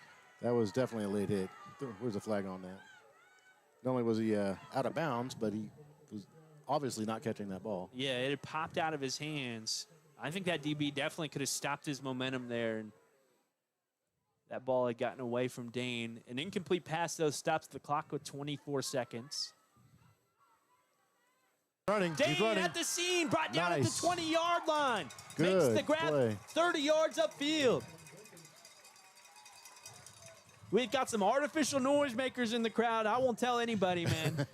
That was definitely a late hit. Where's the flag on that? Not only was he out of bounds, but he was obviously not catching that ball. Yeah, it had popped out of his hands. I think that DB definitely could have stopped his momentum there. And that ball had gotten away from Dane. An incomplete pass, though, stops the clock with 24 seconds. Running. Dane He's running. at the scene, brought down at the Nice. 20-yard line. Good Makes the grab play. 30 yards upfield. We've got some artificial noisemakers in the crowd. I won't tell anybody, man.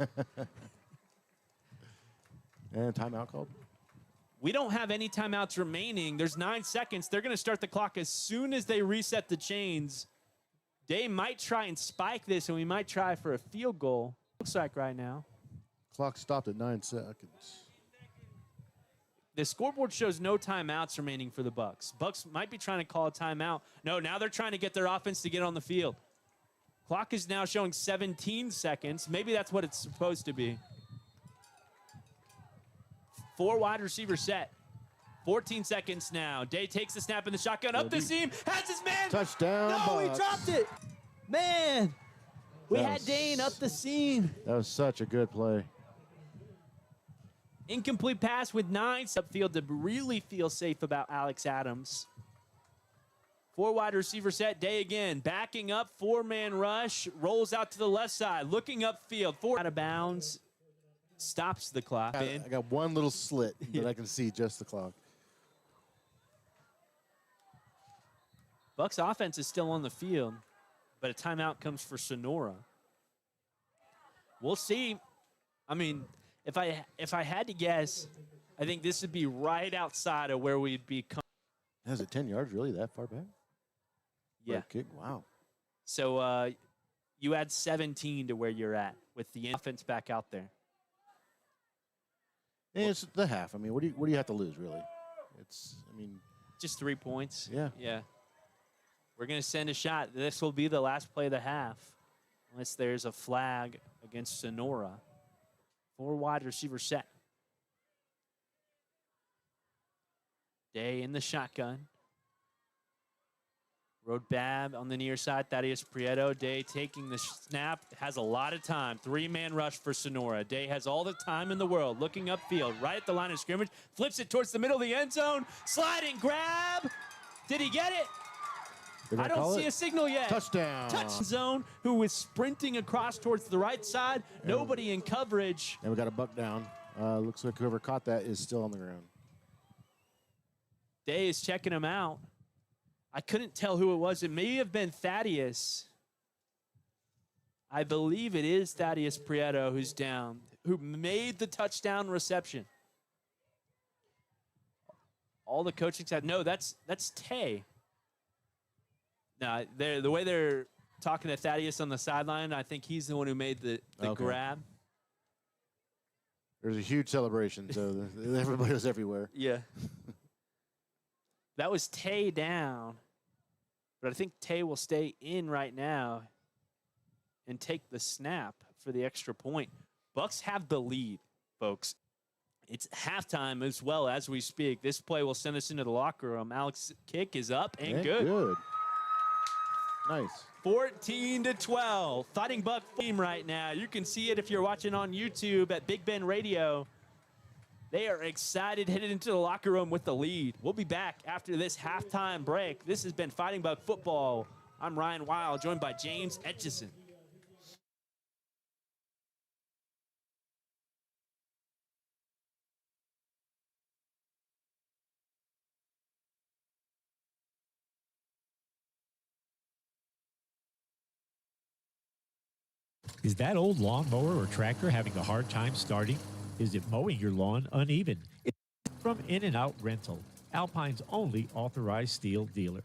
And timeout called? We don't have any timeouts remaining. There's 9 seconds. They're going to start the clock as soon as they reset the chains. They might try and spike this, and we might try for a field goal. Looks like right now. Clock stopped at 9 seconds. The scoreboard shows no timeouts remaining for the Bucks. Bucks might be trying to call a timeout. No, now they're trying to get their offense to get on the field. Clock is now showing 17 seconds. Maybe that's what it's supposed to be. 4 wide receiver set. 14 seconds now. Day takes the snap in the shotgun. Up the seam. Has his man. Touchdown. No, he Bucks. dropped it. Man. We That had was- Dane up the seam. That was such a good play. Incomplete pass with 9 upfield to really feel safe about Alex Adams. 4 wide receiver set. Day again. Backing up. 4-man rush. Rolls out to the left side. Looking upfield. 4 out of bounds. Stops the clock. I got one little slit that I can see just the clock. Bucks offense is still on the field, but a timeout comes for Sonora. We'll see. I mean, if I had to guess, I think this would be right outside of where we'd be. Is it 10 yards really that far back? Yeah. Kick? Wow. So you add 17 to where you're at with the offense back out there. And it's the half. I mean, what do you have to lose, really? Just 3 points. Yeah. Yeah. We're going to send a shot. This will be the last play of the half, unless there's a flag against Sonora. 4 wide receiver set. Day in the shotgun. Road Bab on the near side. Thaddeus Prieto. Day taking the snap. Has a lot of time. 3-man rush for Sonora. Day has all the time in the world. Looking upfield. Right at the line of scrimmage. Flips it towards the middle of the end zone. Sliding grab. Did he get it? I don't see a signal yet. Touchdown. Touch zone, who was sprinting across towards the right side. Nobody in coverage. And we got a buck down. Looks like whoever caught that is still on the ground. Day is checking him out. I couldn't tell who it was. It may have been Thaddeus. I believe it is Thaddeus Prieto who's down, who made the touchdown reception. All the coaching staff. No, that's Tay. Now, the way they're talking to Thaddeus on the sideline, I think he's the one who made the Okay. grab. There's a huge celebration, so everybody was everywhere. Yeah. That was Tay down, but I think Tay will stay in right now and take the snap for the extra point. Bucks have the lead, folks. It's halftime as well as we speak. This play will send us into the locker room. Alex's kick is up and good. Nice. 14-12. Fighting Buck team right now. You can see it if you're watching on YouTube at Big Ben Radio. They are excited, headed into the locker room with the lead. We'll be back after this halftime break. This has been Fighting Buck Football. I'm Ryan Weyl, joined by James Etchison. Is that old lawnmower or tractor having a hard time starting? Is it mowing your lawn uneven? From In-N-Out Rental, Alpine's only authorized steel dealer.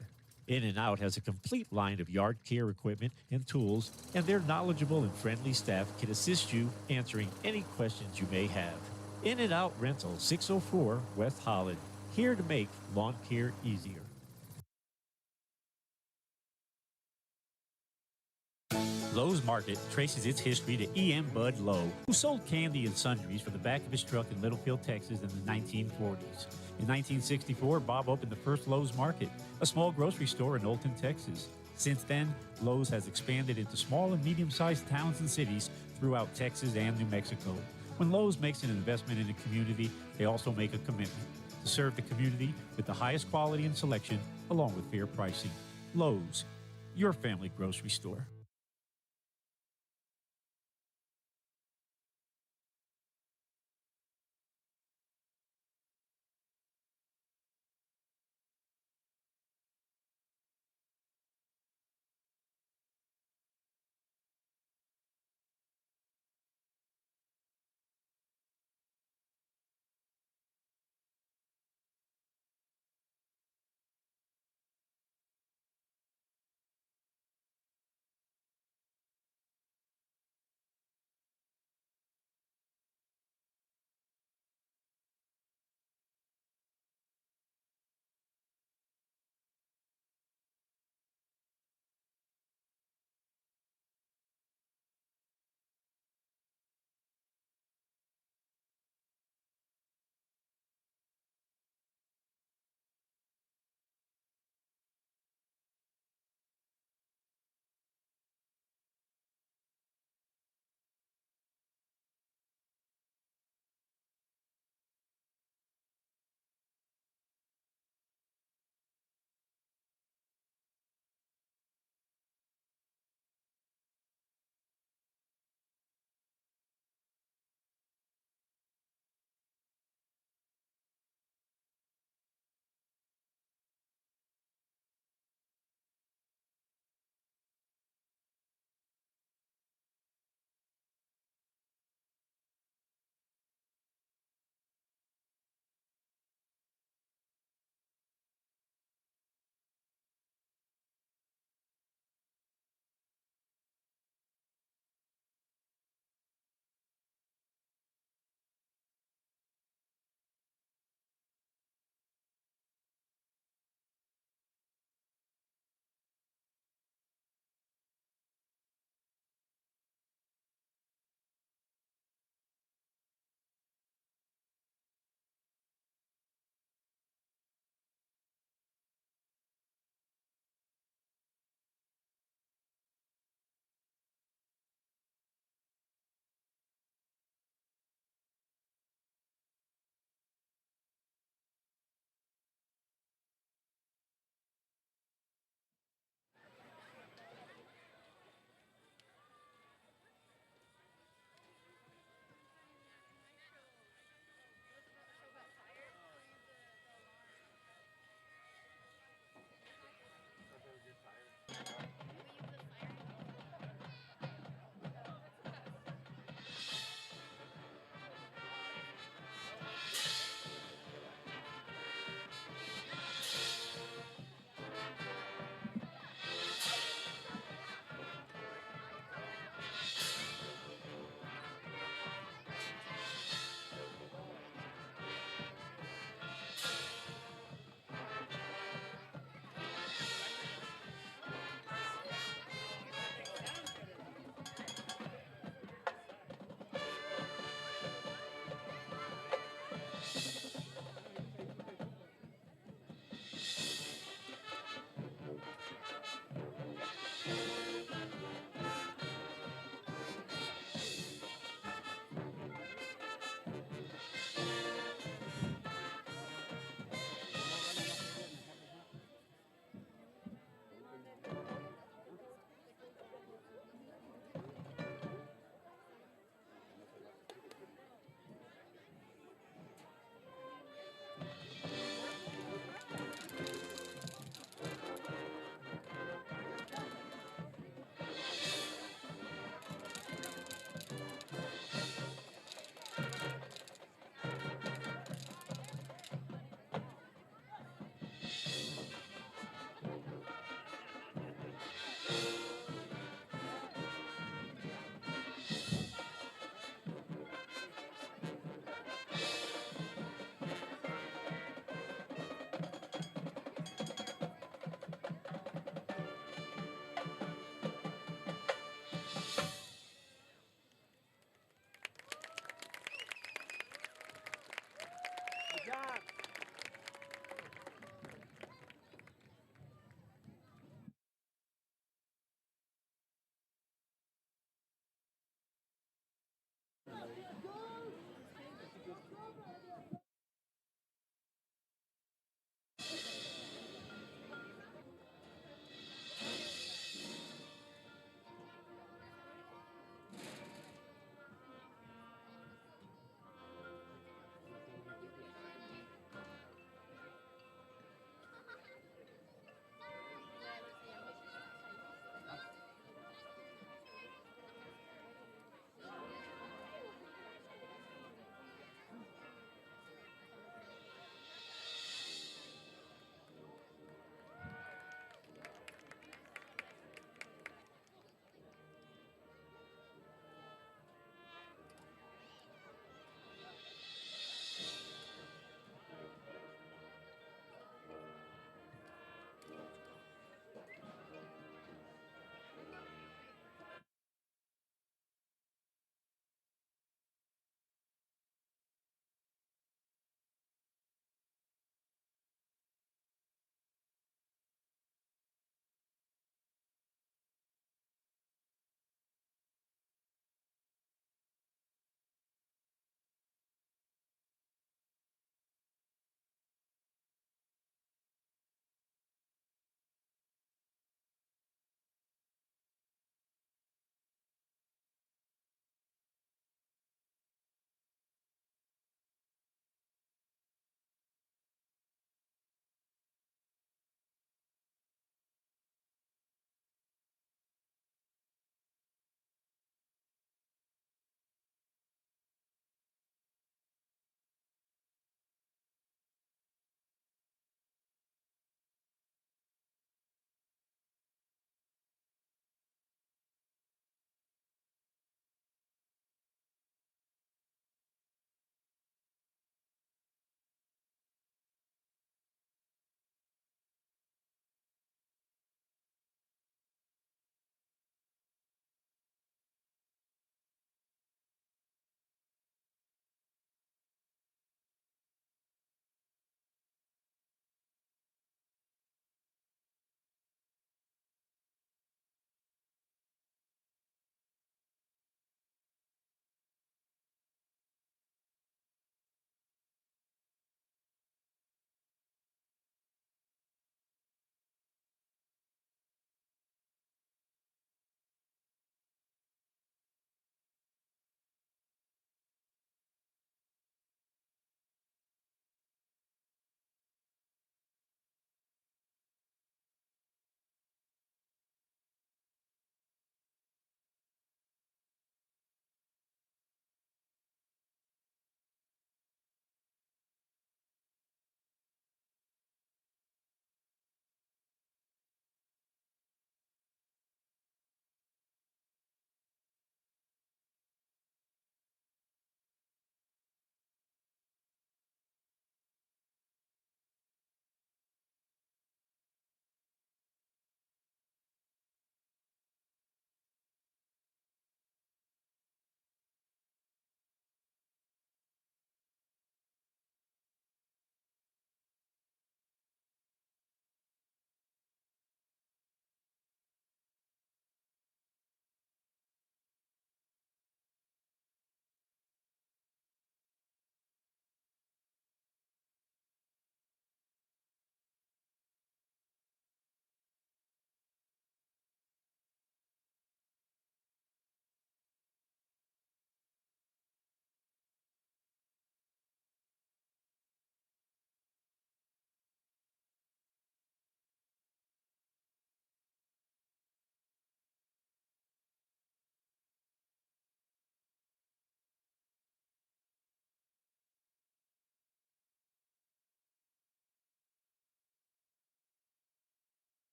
In-N-Out has a complete line of yard care equipment and tools, and their knowledgeable and friendly staff can assist you answering any questions you may have. In-N-Out Rental, 604 West Holland, here to make lawn care easier. Lowe's Market traces its history to E.M. Bud Lowe, who sold candy and sundries from the back of his truck in Littlefield, Texas in the 1940s. In 1964, Bob opened the first Lowe's Market, a small grocery store in Olton, Texas. Since then, Lowe's has expanded into small and medium-sized towns and cities throughout Texas and New Mexico. When Lowe's makes an investment in a community, they also make a commitment to serve the community with the highest quality and selection, along with fair pricing. Lowe's, your family grocery store.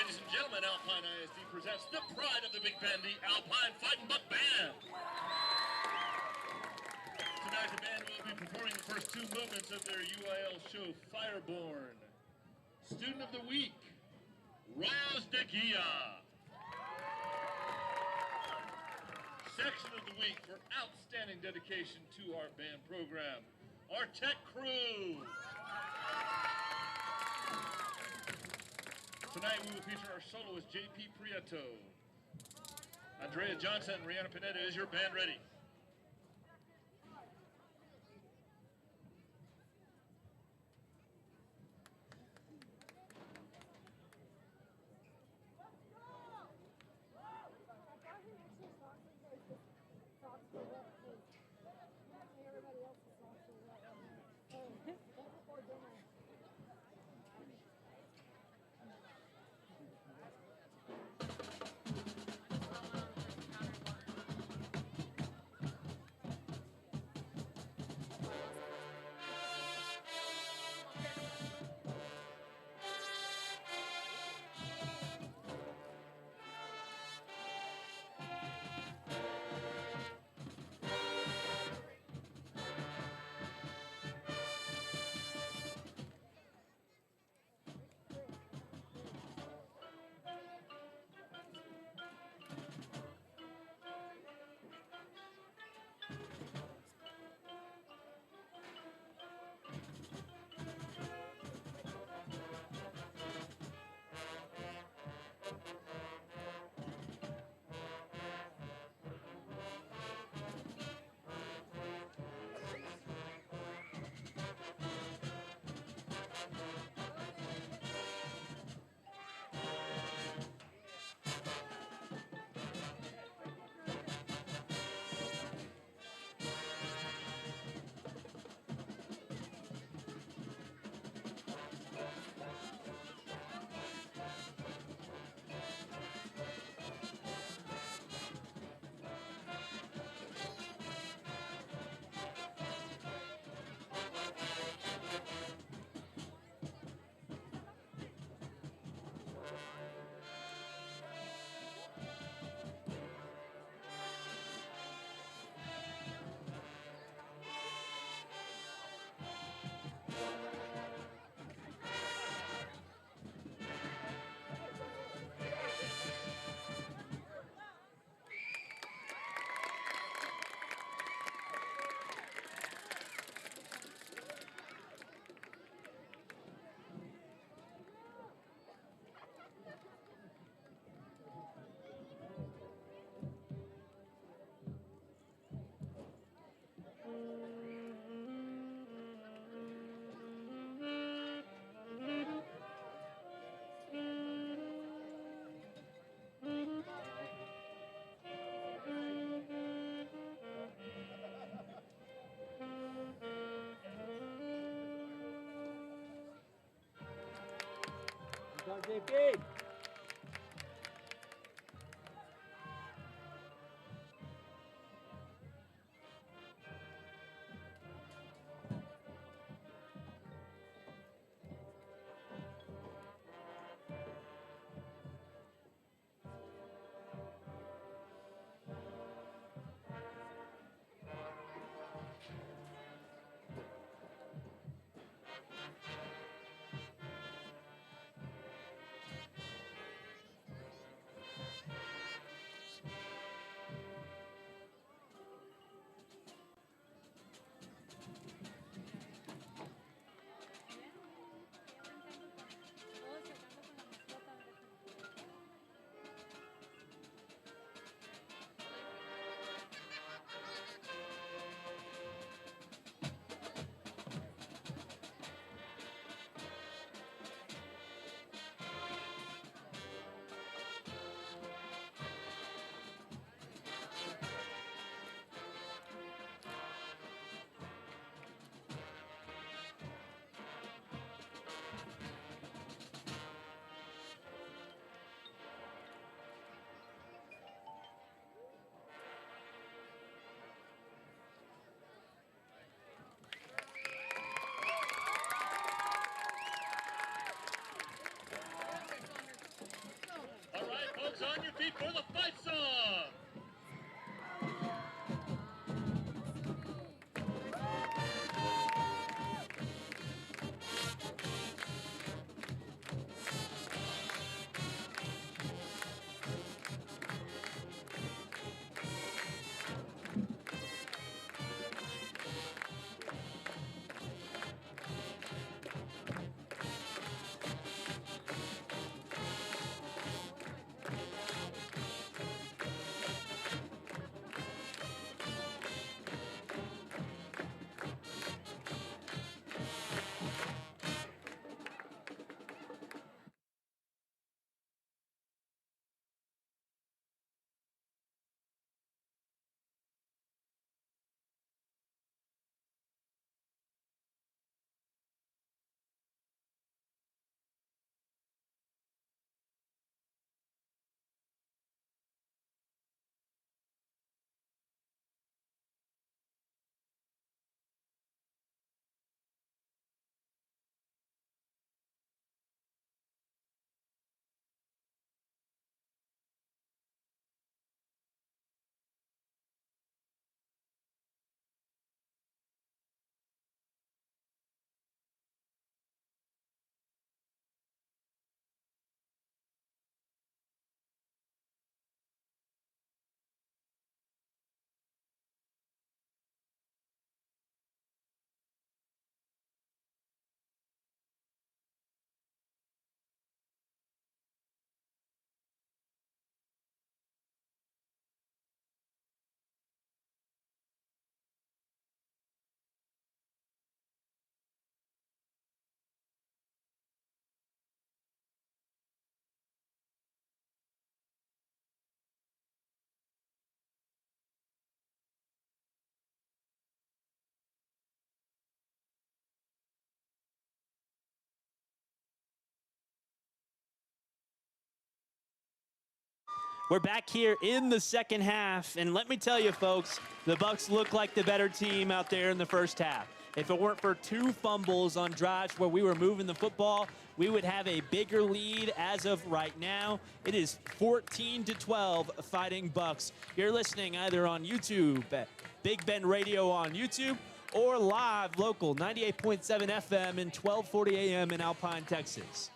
Ladies and gentlemen, Alpine ISD presents the pride of the Big Bend, the Alpine Fightin' Buck Band. Tonight the band will be performing the first two movements of their UIL show, Fireborn. Student of the Week, Roz de Guia. Section of the Week for outstanding dedication to our band program, our tech crew. Tonight we will feature our soloist, J.P. Prieto. Andrea Johnson and Rihanna Pineda, is your band ready? JP. for the fight song. We're back here in the second half, and let me tell you, folks, the Bucks look like the better team out there in the first half. If it weren't for 2 fumbles on drives where we were moving the football, we would have a bigger lead as of right now. It is 14-12 Fighting Bucks. You're listening either on YouTube, at Big Ben Radio on YouTube, or live local 98.7 FM and 1240 AM in Alpine, Texas.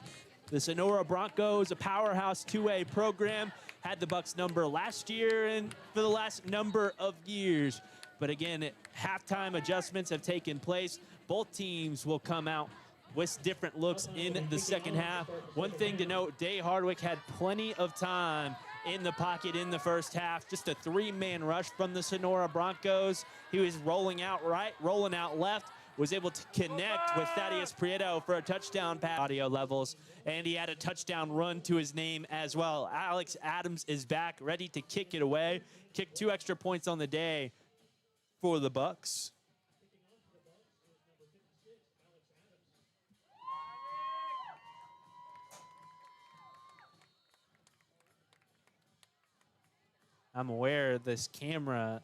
The Sonora Broncos, a powerhouse 2A program, had the Bucks number last year and for the last number of years. But again, halftime adjustments have taken place. Both teams will come out with different looks in the second half. One thing to note, Day Hardwick had plenty of time in the pocket in the first half. Just a 3-man rush from the Sonora Broncos. He was rolling out right, rolling out left, was able to connect with Thaddeus Prieto for a touchdown pass. Audio levels, and he had a touchdown run to his name as well. Alex Adams is back, ready to kick it away. Kicked 2 extra points on the day for the Bucks. I'm aware of this camera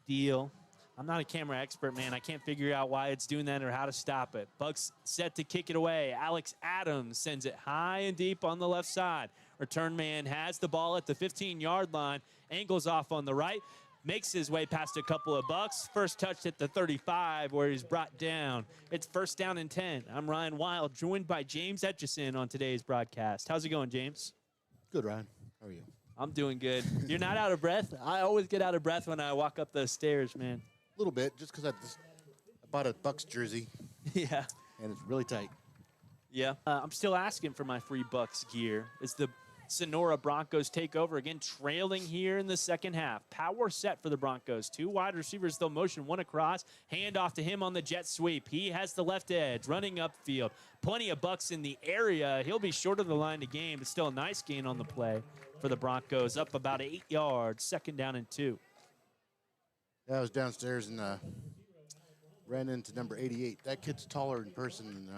deal. I'm not a camera expert, man. I can't figure out why it's doing that or how to stop it. Bucks set to kick it away. Alex Adams sends it high and deep on the left side. Return man has the ball at the 15-yard line, angles off on the right, makes his way past a couple of Bucks. First touch at the 35 where he's brought down. It's first down and 10. I'm Ryan Weyl, joined by James Etchison on today's broadcast. How's it going, James? Good, Ryan. How are you? I'm doing good. You're not out of breath? I always get out of breath when I walk up those stairs, man. A little bit, just because I bought a Bucks jersey. Yeah. And it's really tight. Yeah. I'm still asking for my free Bucks gear. As the Sonora Broncos take over again, trailing here in the second half. Power set for the Broncos. 2 wide receivers, they'll motion 1 across. Hand off to him on the jet sweep. He has the left edge, running upfield. Plenty of Bucks in the area. He'll be short of the line to gain, but still a nice gain on the play for the Broncos. Up about 8 yards, second down and 2. Yeah, I was downstairs and ran into number 88. That kid's taller in person than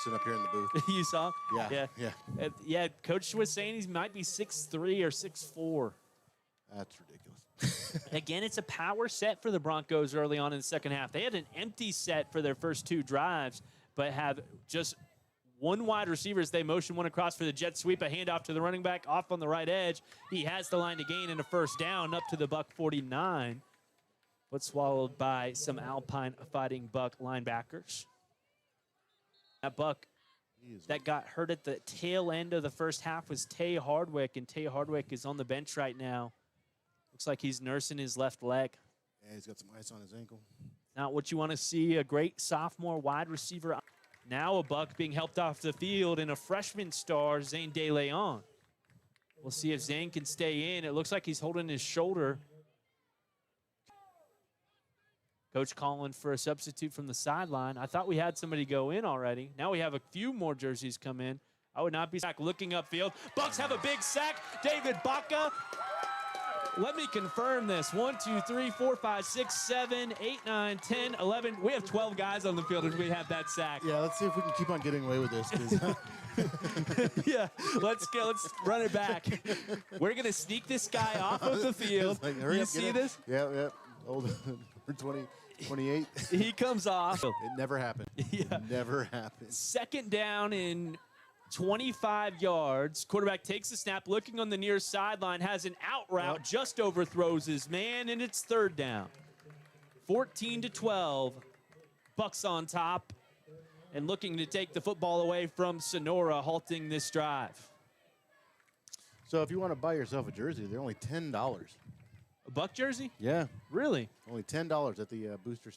sitting up here in the booth. You saw? Yeah. Yeah, Coach was saying he might be 6'3" or 6'4". That's ridiculous. Again, it's a power set for the Broncos early on in the second half. They had an empty set for their first 2 drives, but have just one wide receiver as they motion one across for the jet sweep. A handoff to the running back off on the right edge. He has the line to gain and a first down up to the Buck 49. But swallowed by some Alpine Fighting Buck linebackers. That Buck that got hurt at the tail end of the first half was Tay Hardwick, and Tay Hardwick is on the bench right now. Looks like he's nursing his left leg. Yeah, he's got some ice on his ankle. Not what you want to see, a great sophomore wide receiver. Now a Buck being helped off the field, and a freshman star, Zane De Leon. We'll see if Zane can stay in. It looks like he's holding his shoulder. Coach calling for a substitute from the sideline. I thought we had somebody go in already. Now we have a few more jerseys come in. I would not be back looking upfield. Bucks have a big sack. David Baca. Let me confirm this. 1, 2, 3, 4, 5, 6, 7, 8, 9, 10, 11. We have 12 guys on the field and we have that sack. Yeah, let's see if we can keep on getting away with this. Yeah, let's run it back. We're going to sneak this guy off of the field. Like, you see this? Yeah. Old 28. He comes off. It never happened. Yeah. It never happened. Second down in 25 yards. Quarterback takes the snap, looking on the near sideline, has an out route, just overthrows his man, and it's third down. 14-12. Bucks on top and looking to take the football away from Sonora, halting this drive. So if you want to buy yourself a jersey, they're only $10. A Buck jersey? Yeah. Really? Only $10 at the booster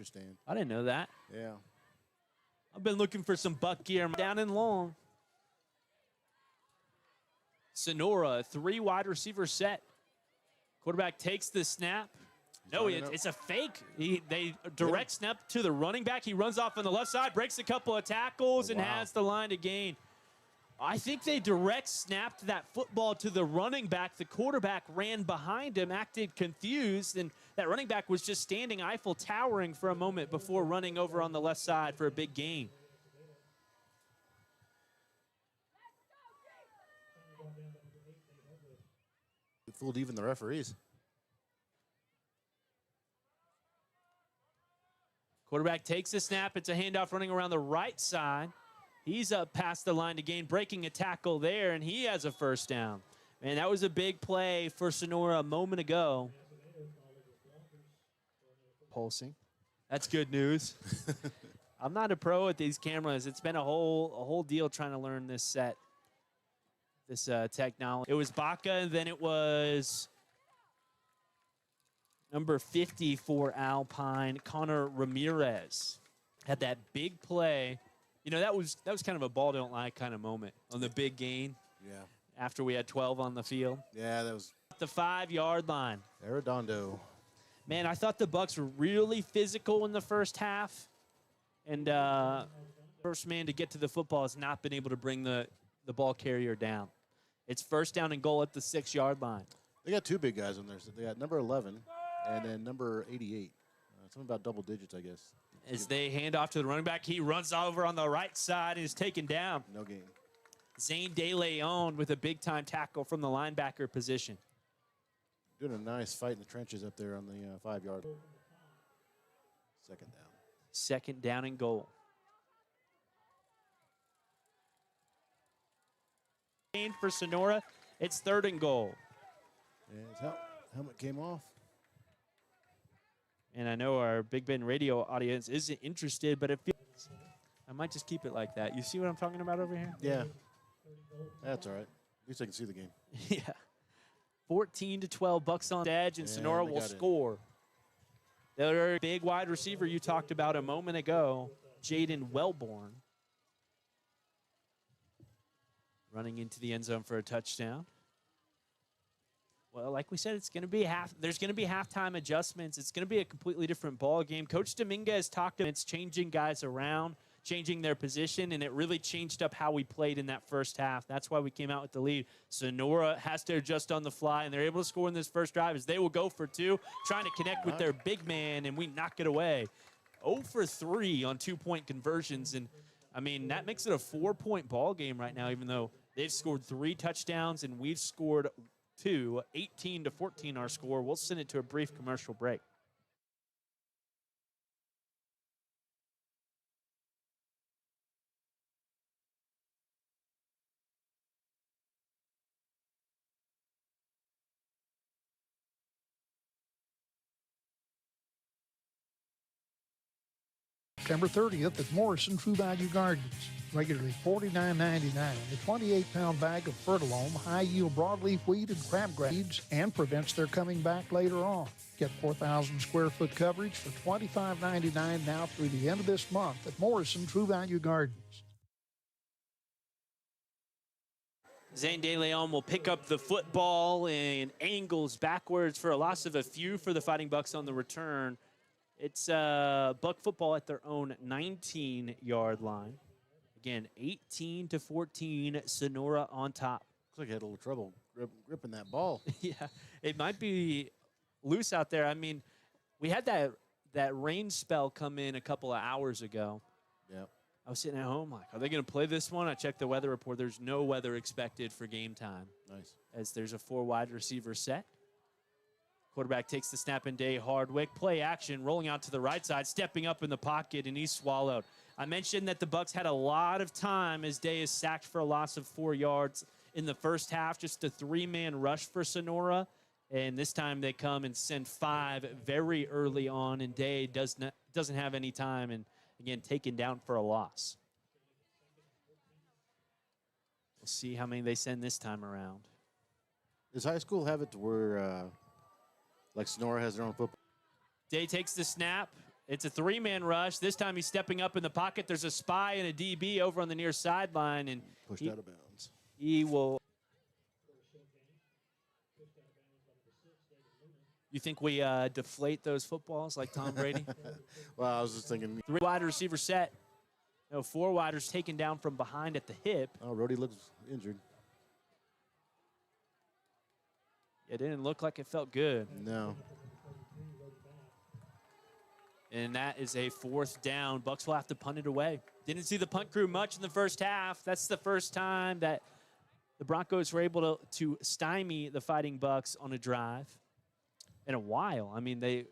stand. I didn't know that. Yeah. I've been looking for some Buck gear down and long. Sonora, 3 wide receiver set. Quarterback takes the snap. No, it's a fake. They direct snap to the running back. He runs off on the left side, breaks a couple of tackles, and has the line to gain. I think they direct snapped that football to the running back. The quarterback ran behind him, acted confused, and that running back was just standing Eiffel towering for a moment before running over on the left side for a big gain. It fooled even the referees. Quarterback takes the snap. It's a handoff running around the right side. He's up past the line to gain, breaking a tackle there, and he has a first down. Man, that was a big play for Sonora a moment ago. Pulsing. That's good news. I'm not a pro at these cameras. It's been a whole deal trying to learn this technology. It was Baca, and then it was number 50 for Alpine, Connor Ramirez. Had that big play. You know, that was kind of a ball don't lie kind of moment on the big gain. Yeah. After we had 12 on the field. Yeah, that was the 5-yard line. Arredondo. Man, I thought the Bucks were really physical in the first half. And first man to get to the football has not been able to bring the ball carrier down. It's first down and goal at the 6-yard line. They got 2 big guys on there. So they got number 11 and then number 88. Something about double digits, I guess. As they hand off to the running back, he runs over on the right side and is taken down. No gain. Zane De Leon with a big-time tackle from the linebacker position. Doing a nice fight in the trenches up there on the 5-yard. Second down. Second down and goal. For Sonora, it's third and goal. And his helmet came off. And I know our Big Ben radio audience isn't interested, but it feels I might just keep it like that. You see what I'm talking about over here? Yeah. That's all right. At least I can see the game. Yeah. 14-12, Bucks on the edge, and Sonora will score. The other big wide receiver you talked about a moment ago, Jaden Wellborn, running into the end zone for a touchdown. Well, like we said, it's going to be there's going to be halftime adjustments. It's going to be a completely different ball game. Coach Dominguez talked about it's changing guys around, changing their position, and it really changed up how we played in that first half. That's why we came out with the lead. Sonora has to adjust on the fly, and they're able to score in this first drive as they will go for 2, trying to connect with their big man, and we knock it away. 0 for 3 on 2-point conversions, and, I mean, that makes it a 4-point ball game right now, even though they've scored 3 touchdowns and we've scored 2, 18-14 our score. We'll send it to a brief commercial break. September 30th at Morrison True Value Gardens. Regularly $49.99. The 28-pound bag of Fertilome, high-yield broadleaf weed and crabgrass seeds, and prevents their coming back later on. Get 4,000 square foot coverage for $25.99 now through the end of this month at Morrison True Value Gardens. Zane De Leon will pick up the football and angles backwards for a loss of a few for the Fighting Bucks on the return. It's Buck football at their own 19-yard line. Again, 18-14, Sonora on top. Looks like he had a little trouble gripping that ball. Yeah, it might be loose out there. I mean, we had that rain spell come in a couple of hours ago. Yep. I was sitting at home like, are they going to play this one? I checked the weather report. There's no weather expected for game time. Nice. As there's a 4 wide receiver set. Quarterback takes the snap and Day Hardwick. Play action, rolling out to the right side, stepping up in the pocket, and he's swallowed. I mentioned that the Bucks had a lot of time as Day is sacked for a loss of 4 yards in the first half. Just a 3-man rush for Sonora. And this time they come and send 5 very early on, and Day doesn't have any time, and again, taken down for a loss. We'll see how many they send this time around. Does high school have it to where, like Sonora has their own football? Day takes the snap. It's a 3-man rush. This time he's stepping up in the pocket. There's a spy and a DB over on the near sideline, and pushed out of bounds. He will. You think we deflate those footballs like Tom Brady? Well, I was just thinking. 3 wide receiver set. No, 4 widers taken down from behind at the hip. Oh, Rhodey looks injured. It didn't look like it felt good. No. And that is a 4th down. Bucks will have to punt it away. Didn't see the punt crew much in the first half. That's the first time that the Broncos were able to stymie the Fighting Bucks on a drive in a while. I mean, they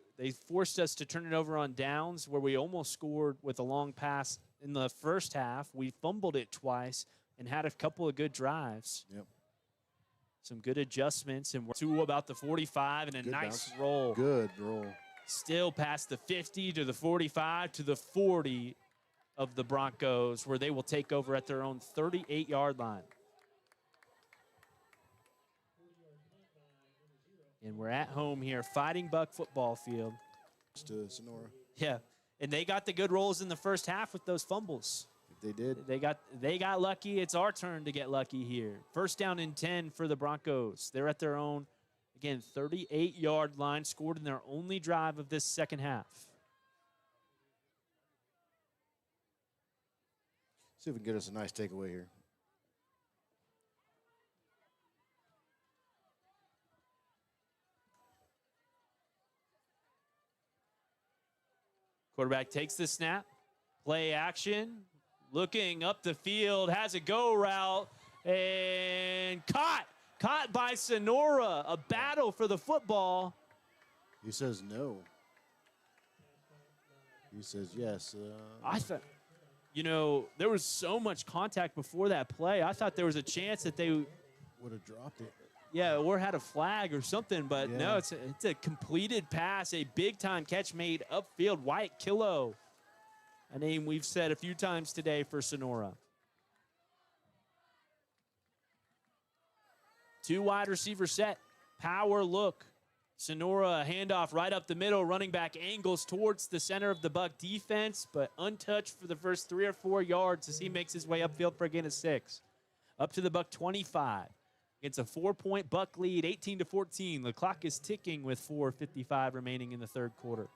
forced us to turn it over on downs where we almost scored with a long pass in the first half. We fumbled it twice and had a couple of good drives. Yep. Some good adjustments, and we're to about the 45 and a Good nice bounce. roll. Good roll. Still past the 50 to the 45 to the 40 of the Broncos, where they will take over at their own 38-yard line. And we're at home here, Fighting Buck football field. To Sonora. Yeah, and they got the good rolls in the first half with those fumbles. They did. They got lucky. It's our turn to get lucky here. 1st down and 10 for the Broncos. They're at their own, again, 38-yard line, scored in their only drive of this second half. See if we can get us a nice takeaway here. Quarterback takes the snap. Play action. Looking up the field. Has a go route. And caught by Sonora. A battle for the football. He says no. He says yes. I thought, there was so much contact before that play. I thought there was a chance that they would have dropped it. Yeah, or had a flag or something, but Yeah. no, it's a completed pass, a big-time catch made upfield. Wyatt Killo, a name we've said a few times today for Sonora. 2 wide receiver set, power look. Sonora, handoff right up the middle, running back angles towards the center of the Buck defense, but untouched for the first 3 or 4 yards as he makes his way upfield for a gain of 6. Up to the Buck 25. It's a 4-point Buck lead, 18-14. The clock is ticking with 4:55 remaining in the third quarter.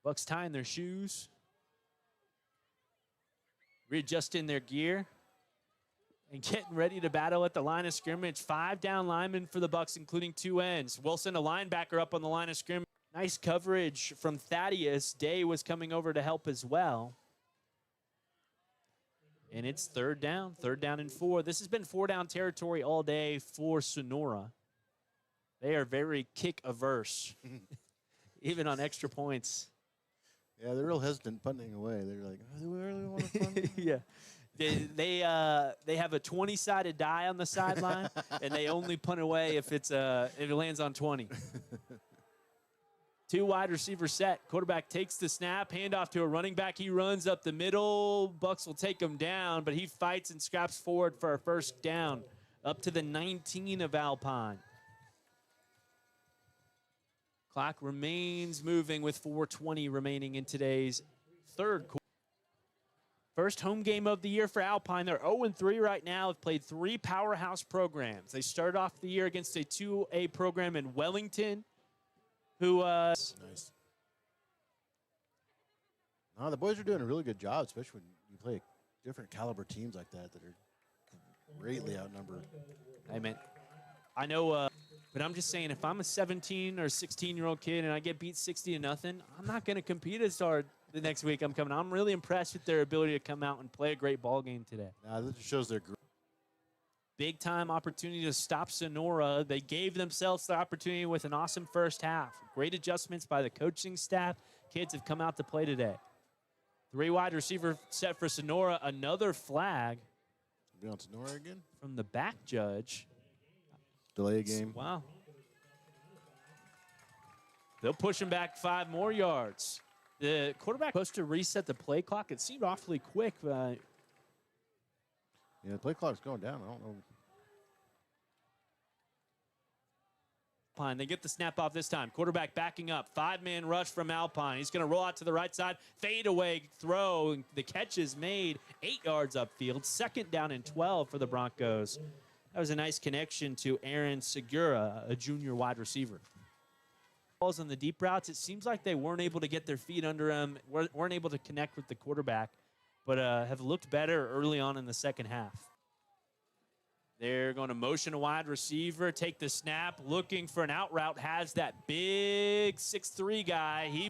Bucks tying their shoes, readjusting their gear, and getting ready to battle at the line of scrimmage. 5 down linemen for the Bucks, including 2 ends. Wilson, a linebacker, up on the line of scrimmage. Nice coverage from Thaddeus. Day was coming over to help as well. And it's 3rd down and 4. This has been 4-down territory all day for Sonora. They are very kick-averse, even on extra points. Yeah, they're real hesitant punting away. They're like, oh, do we really want to punt? Yeah. They have a 20-sided die on the sideline, and they only punt away if it lands on 20. Two wide receiver set. Quarterback takes the snap, handoff to a running back. He runs up the middle. Bucks will take him down, but he fights and scraps forward for a first down up to the 19 of Alpine. Clock remains moving with 4:20 remaining in today's third quarter. First home game of the year for Alpine. They're 0-3 right now. Have played 3 powerhouse programs. They started off the year against a 2A program in Wellington, who nice. No, the boys are doing a really good job, especially when you play different caliber teams like that are greatly outnumbered. I mean, I know, but I'm just saying, if I'm a 17 or 16-year-old kid and I get beat 60-0, I'm not going to compete as hard the next week I'm coming. I'm really impressed with their ability to come out and play a great ball game today. This just shows their group. Big time opportunity to stop Sonora. They gave themselves the opportunity with an awesome first half. Great adjustments by the coaching staff. Kids have come out to play today. 3 wide receiver set for Sonora. Another flag. Be on Sonora again? From the back judge. Delay a game. Wow. They'll push him back 5 more yards. The quarterback supposed to reset the play clock. It seemed awfully quick. Yeah, the play clock's going down. I don't know. Alpine, they get the snap off this time. Quarterback backing up. 5-man rush from Alpine. He's going to roll out to the right side. Fade away throw. The catch is made 8 yards upfield. 2nd down and 12 for the Broncos. That was a nice connection to Aaron Segura, a junior wide receiver. Balls on the deep routes, it seems like they weren't able to get their feet under him, weren't able to connect with the quarterback, but have looked better early on in the second half. They're going to motion a wide receiver, take the snap, looking for an out route, has that big 6'3" guy.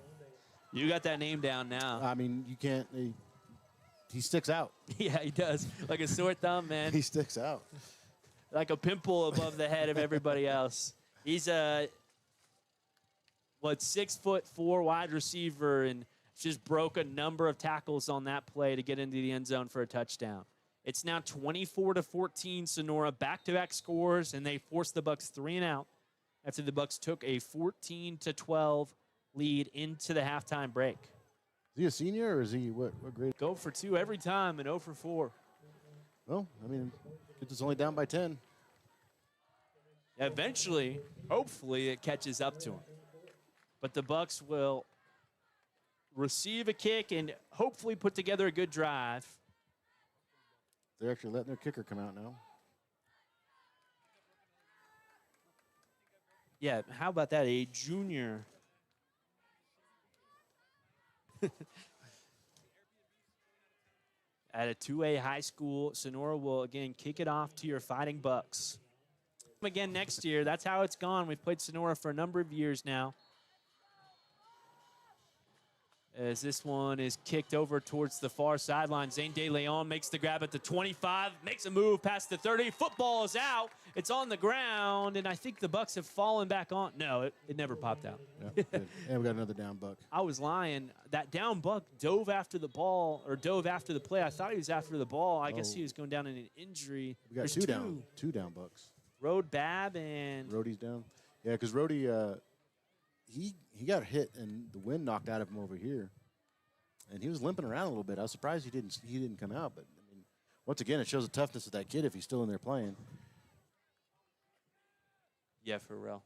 You got that name down now. I mean, you can't, he sticks out. Yeah, he does. Like a sore thumb, man. He sticks out. Like a pimple above the head of everybody else. He's a 6'4" wide receiver, and just broke a number of tackles on that play to get into the end zone for a touchdown. It's now 24-14 Sonora, back-to-back scores, and they forced the Bucks 3 and out after the Bucks took a 14-12 lead into the halftime break. Is he a senior or is he what grade? Go for 2 every time and 0 for 4. Well, I mean, it's only down by 10. Eventually, hopefully, it catches up to him. But the Bucks will receive a kick and hopefully put together a good drive. They're actually letting their kicker come out now. Yeah, how about that? A junior. At a 2A high school, Sonora will again kick it off to your Fighting Bucks. Again next year, that's how it's gone. We've played Sonora for a number of years now. As this one is kicked over towards the far sideline. Zane De Leon makes the grab at the 25, makes a move past the 30. Football is out. It's on the ground, and I think the Bucks have fallen back on. No, it never popped out. Yeah, and we got another down buck. I was lying. That down buck dove after the ball, or dove after the play. I thought he was after the ball. I guess he was going down in an injury. We got two down bucks. Road Bab and Rhodey's down. Yeah, because Rhodey, he got hit and the wind knocked out of him over here, and he was limping around a little bit. I was surprised he didn't come out, but I mean, once again, it shows the toughness of that kid if he's still in there playing. Yeah, for real.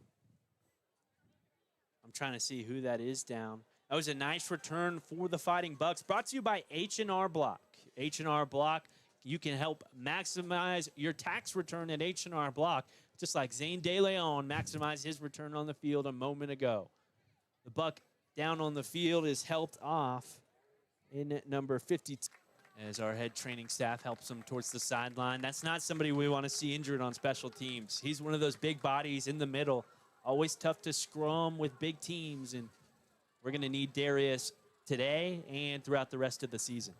I'm trying to see who that is down. That was a nice return for the Fighting Bucks. Brought to you by H&R Block. H&R Block. You can help maximize your tax return at H&R Block, just like Zane De Leon maximized his return on the field a moment ago. The buck down on the field is helped off in number 52 as our head training staff helps him towards the sideline. That's not somebody we want to see injured on special teams. He's one of those big bodies in the middle. Always tough to scrum with big teams, and we're going to need Darius today and throughout the rest of the season.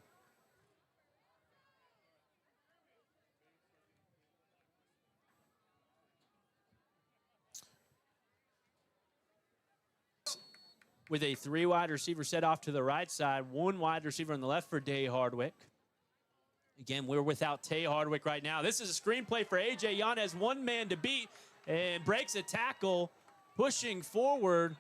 With a 3 wide receiver set off to the right side, 1 wide receiver on the left for Day Hardwick. Again, we're without Tay Hardwick right now. This is a screenplay for A.J. Yanez, 1 man to beat, and breaks a tackle, pushing forward.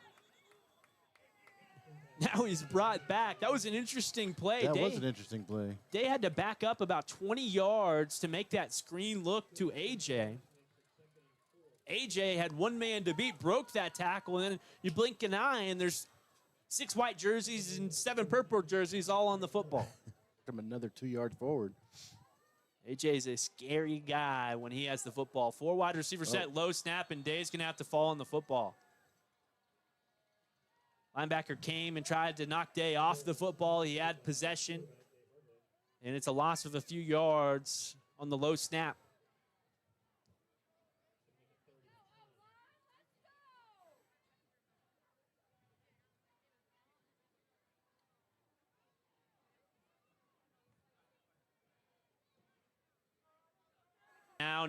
Now he's brought back. That was an interesting play. That was an interesting play. They had to back up about 20 yards to make that screen look to AJ. AJ had one man to beat, broke that tackle, and then you blink an eye, and there's 6 white jerseys and 7 purple jerseys all on the football. From another 2 yards forward. AJ's a scary guy when he has the football. 4 wide receiver set, low snap, and Day's going to have to fall on the football. Linebacker came and tried to knock Day off the football. He had possession, and it's a loss of a few yards on the low snap.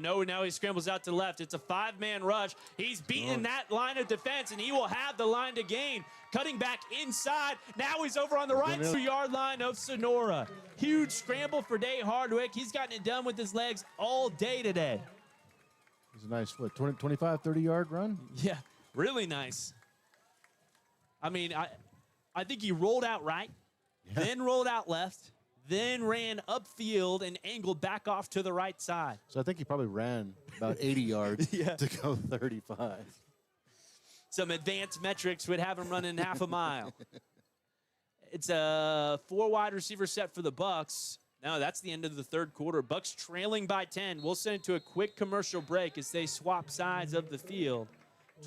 Now he scrambles out to the left. It's a 5-man rush. He's beaten that line of defense, and he will have the line to gain. Cutting back inside. Now he's over on the right 2-yard line of Sonora. Huge scramble for Day Hardwick. He's gotten it done with his legs all day today. It was a nice, 25, 30-yard run? Yeah, really nice. I mean, I think he rolled out right, then rolled out left, then ran upfield and angled back off to the right side. So I think he probably ran about 80 yards to go 35. Some advanced metrics would have him running half a mile. It's a 4 wide receiver set for the Bucks. No, that's the end of the third quarter. Bucks trailing by 10. We'll send it to a quick commercial break as they swap sides of the field.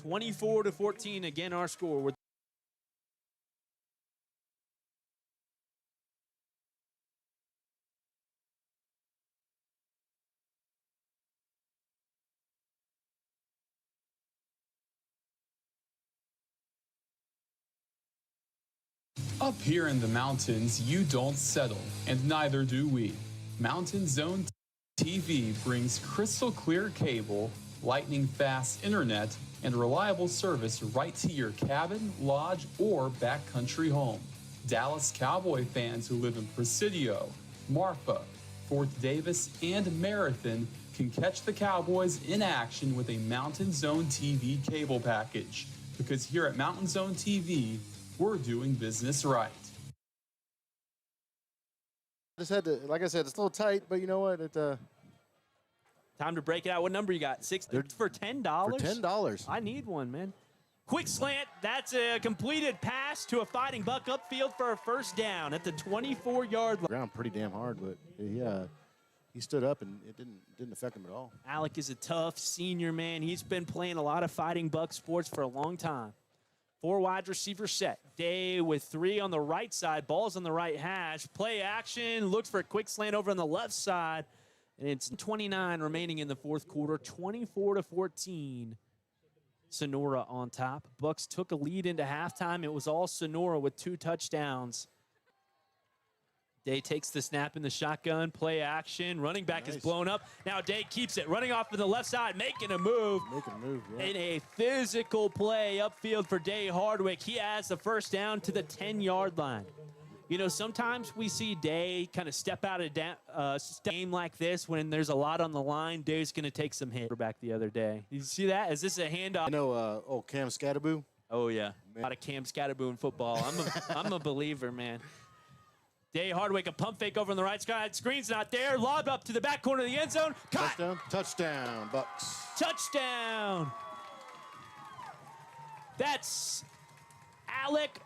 24-14, again, our score. With Up here in the mountains, you don't settle, and neither do we. Mountain Zone TV brings crystal clear cable, lightning fast internet, and reliable service right to your cabin, lodge, or backcountry home. Dallas Cowboy fans who live in Presidio, Marfa, Fort Davis, and Marathon can catch the Cowboys in action with a Mountain Zone TV cable package. Because here at Mountain Zone TV, we're doing business right. I just had to, like I said, it's a little tight, but you know what? time to break it out. What number you got? For $10? For $10. I need one, man. Quick slant. That's a completed pass to a Fighting Buck upfield for a first down at the 24-yard line. Ground pretty damn hard, but he stood up and it didn't affect him at all. Alec is a tough senior, man. He's been playing a lot of Fighting Buck sports for a long time. 4 wide receiver set. Day with 3 on the right side. Ball's on the right hash. Play action. Looks for a quick slant over on the left side. And it's 29 remaining in the fourth quarter. 24-14. Sonora on top. Bucks took a lead into halftime. It was all Sonora with 2 touchdowns. Day takes the snap in the shotgun. Play action. Running back is blown up. Now Day keeps it. Running off to the left side. Making a move. In a physical play upfield for Day Hardwick. He has the first down to the 10-yard line. You know, sometimes we see Day kind of step out of game like this when there's a lot on the line. Day's going to take some hit. Back the other day. Did you see that? Is this a handoff? I know Cam Scattaboo. Oh, yeah. A lot of Cam Scattaboo in football. I'm a believer, man. Day Hardwick, a pump fake over on the right side. Screen's not there. Lob up to the back corner of the end zone. Caught. Touchdown, Bucks. Touchdown. That's Alec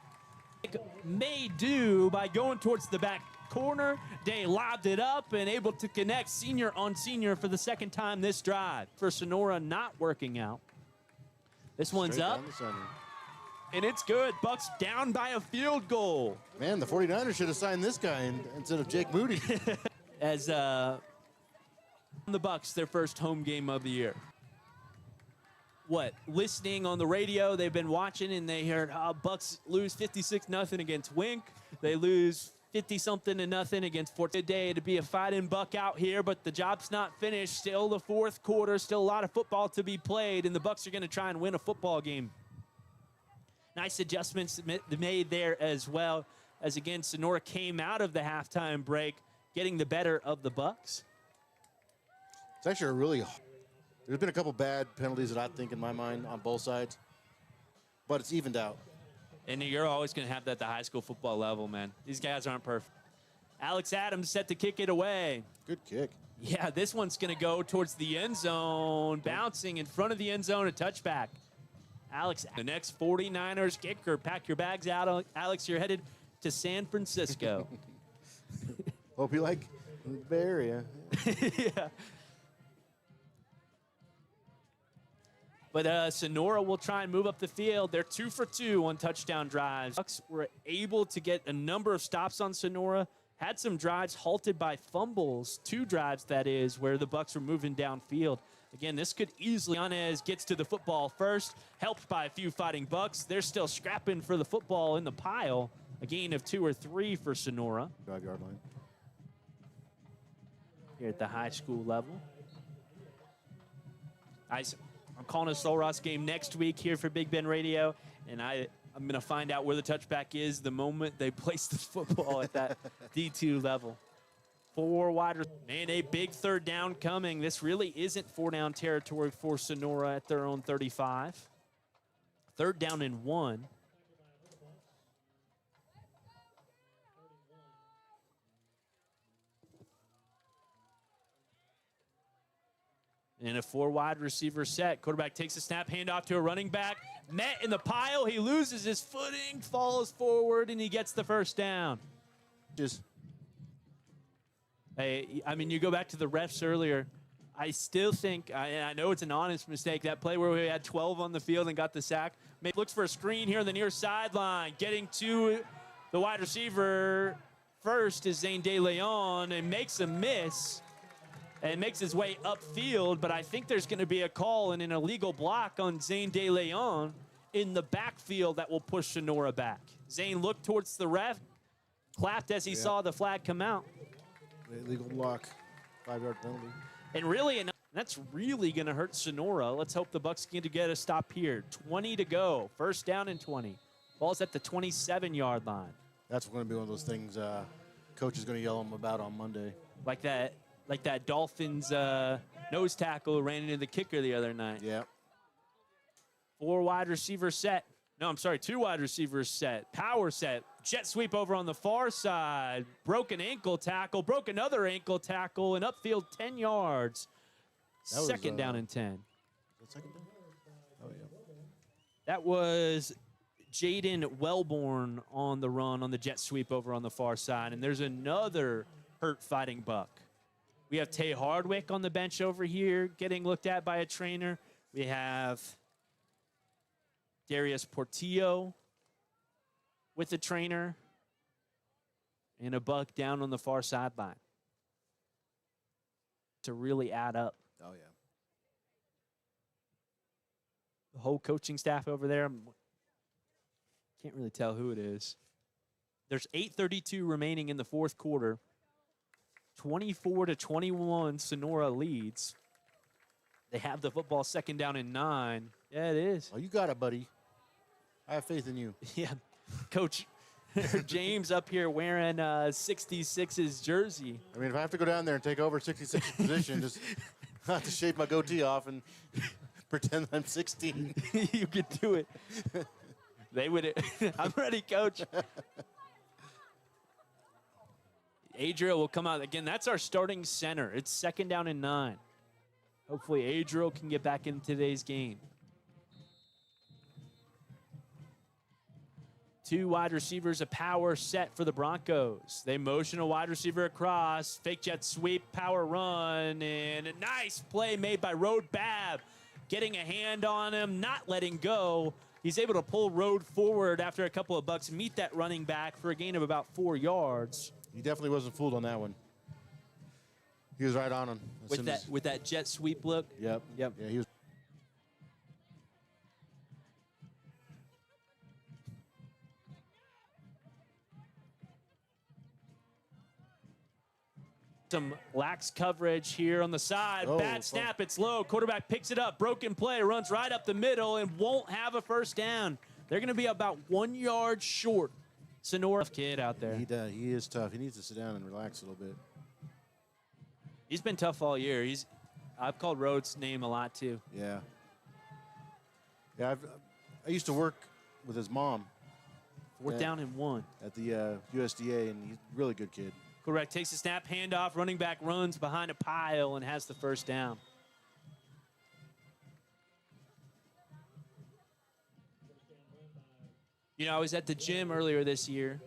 made do by going towards the back corner. Day lobbed it up and able to connect senior on senior for the second time this drive. For Sonora not working out. This one's up. And it's good. Bucks down by a field goal. Man, the 49ers should have signed this guy instead of Jake Moody. As the Bucks, their first home game of the year. Listening on the radio, they've been watching and they heard Bucks lose 56-0 against Wink. They lose 50-something-0 against Fort Day. To be a Fighting Buck out here, but the job's not finished. Still the fourth quarter, still a lot of football to be played, and the Bucks are going to try and win a football game. Nice adjustments made there as well, as again Sonora came out of the halftime break, getting the better of the Bucks. It's actually there's been a couple bad penalties that I think in my mind on both sides, but it's evened out. And you're always going to have that at the high school football level, man. These guys aren't perfect. Alex Adams set to kick it away. Good kick. Yeah, this one's going to go towards the end zone, bouncing in front of the end zone, a touchback. Alex, the next 49ers kicker. Pack your bags out, Alex. You're headed to San Francisco. Hope you like the Bay Area. Yeah. But Sonora will try and move up the field. They're 2 for 2 on touchdown drives. Bucks were able to get a number of stops on Sonora. Had some drives halted by fumbles. 2 drives, that is, where the Bucks were moving downfield. Again, this could easily. Yanez gets to the football first, helped by a few Fighting Bucks. They're still scrapping for the football in the pile. A gain of 2 or 3 for Sonora. 5-yard line. Here at the high school level. I'm calling a Sol Ross game next week here for Big Ben Radio, and I'm going to find out where the touchback is the moment they place the football at that D2 level. 4 wide. And a big third down coming. This really isn't 4-down territory for Sonora at their own 35. 3rd down and 1. And a 4 wide receiver set. Quarterback takes a snap, handoff to a running back. Met in the pile. He loses his footing, falls forward, and he gets the first down. Hey, I mean, you go back to the refs earlier. I still think, I know it's an honest mistake, that play where we had 12 on the field and got the sack. Looks for a screen here on the near sideline. Getting to the wide receiver first is Zane De Leon and makes a miss. And makes his way upfield, but I think there's going to be a call and an illegal block on Zane De Leon in the backfield that will push Sonora back. Zane looked towards the ref, clapped as he saw the flag come out. Illegal block, 5-yard penalty. And really, that's really going to hurt Sonora. Let's hope the Bucks get to get a stop here. 20 to go, 1st down and 20. Ball's at the 27-yard line. That's going to be one of those things coach is going to yell them about on Monday. Like that Dolphins nose tackle ran into the kicker the other night. Yeah. 4 wide receiver set. No, I'm sorry, 2 wide receivers set. Power set. Jet sweep over on the far side. Broken ankle tackle. Broke another ankle tackle. And upfield 10 yards. Second down and 10. Is that second down? Oh, yeah. That was Jaden Wellborn on the run on the jet sweep over on the far side. And there's another hurt Fighting Buck. We have Tay Hardwick on the bench over here getting looked at by a trainer. We have Darius Portillo with the trainer. And a Buck down on the far sideline. To really add up. Oh, yeah. The whole coaching staff over there, can't really tell who it is. There's 8:32 remaining in the 4th quarter. 24-21, Sonora leads. They have the football 2nd down and 9. Yeah, it is. Oh, you got it, buddy. I have faith in you. Yeah, Coach James up here wearing 66's jersey. I mean, if I have to go down there and take over 66's position, just have to shave my goatee off and pretend I'm 16. You could do it. They would. I'm ready, Coach. Adriel will come out. Again, that's our starting center. It's 2nd down and 9. Hopefully, Adriel can get back in today's game. 2 wide receivers, a power set for the Broncos. They motion a wide receiver across. Fake jet sweep, power run, and a nice play made by Rode Babb. Getting a hand on him, not letting go. He's able to pull Rode forward after a couple of bucks, meet that running back for a gain of about 4 yards. He definitely wasn't fooled on that one. He was right on him. With that jet sweep look? Yep. Yeah, he was. Some lax coverage here on the side. Bad snap, it's low. Quarterback picks it up. Broken play, runs right up the middle and won't have a first down. They're going to be about 1 yard short. Sonora kid out there. He is tough. He needs to sit down and relax a little bit. He's been tough all year. I've called Rhodes' name a lot too. Yeah. Yeah, I used to work with his mom Fourth down and 1. At the USDA, and he's a really good kid. Correct. Takes a snap, handoff, running back runs behind a pile and has the first down. You know, I was at the gym earlier this year,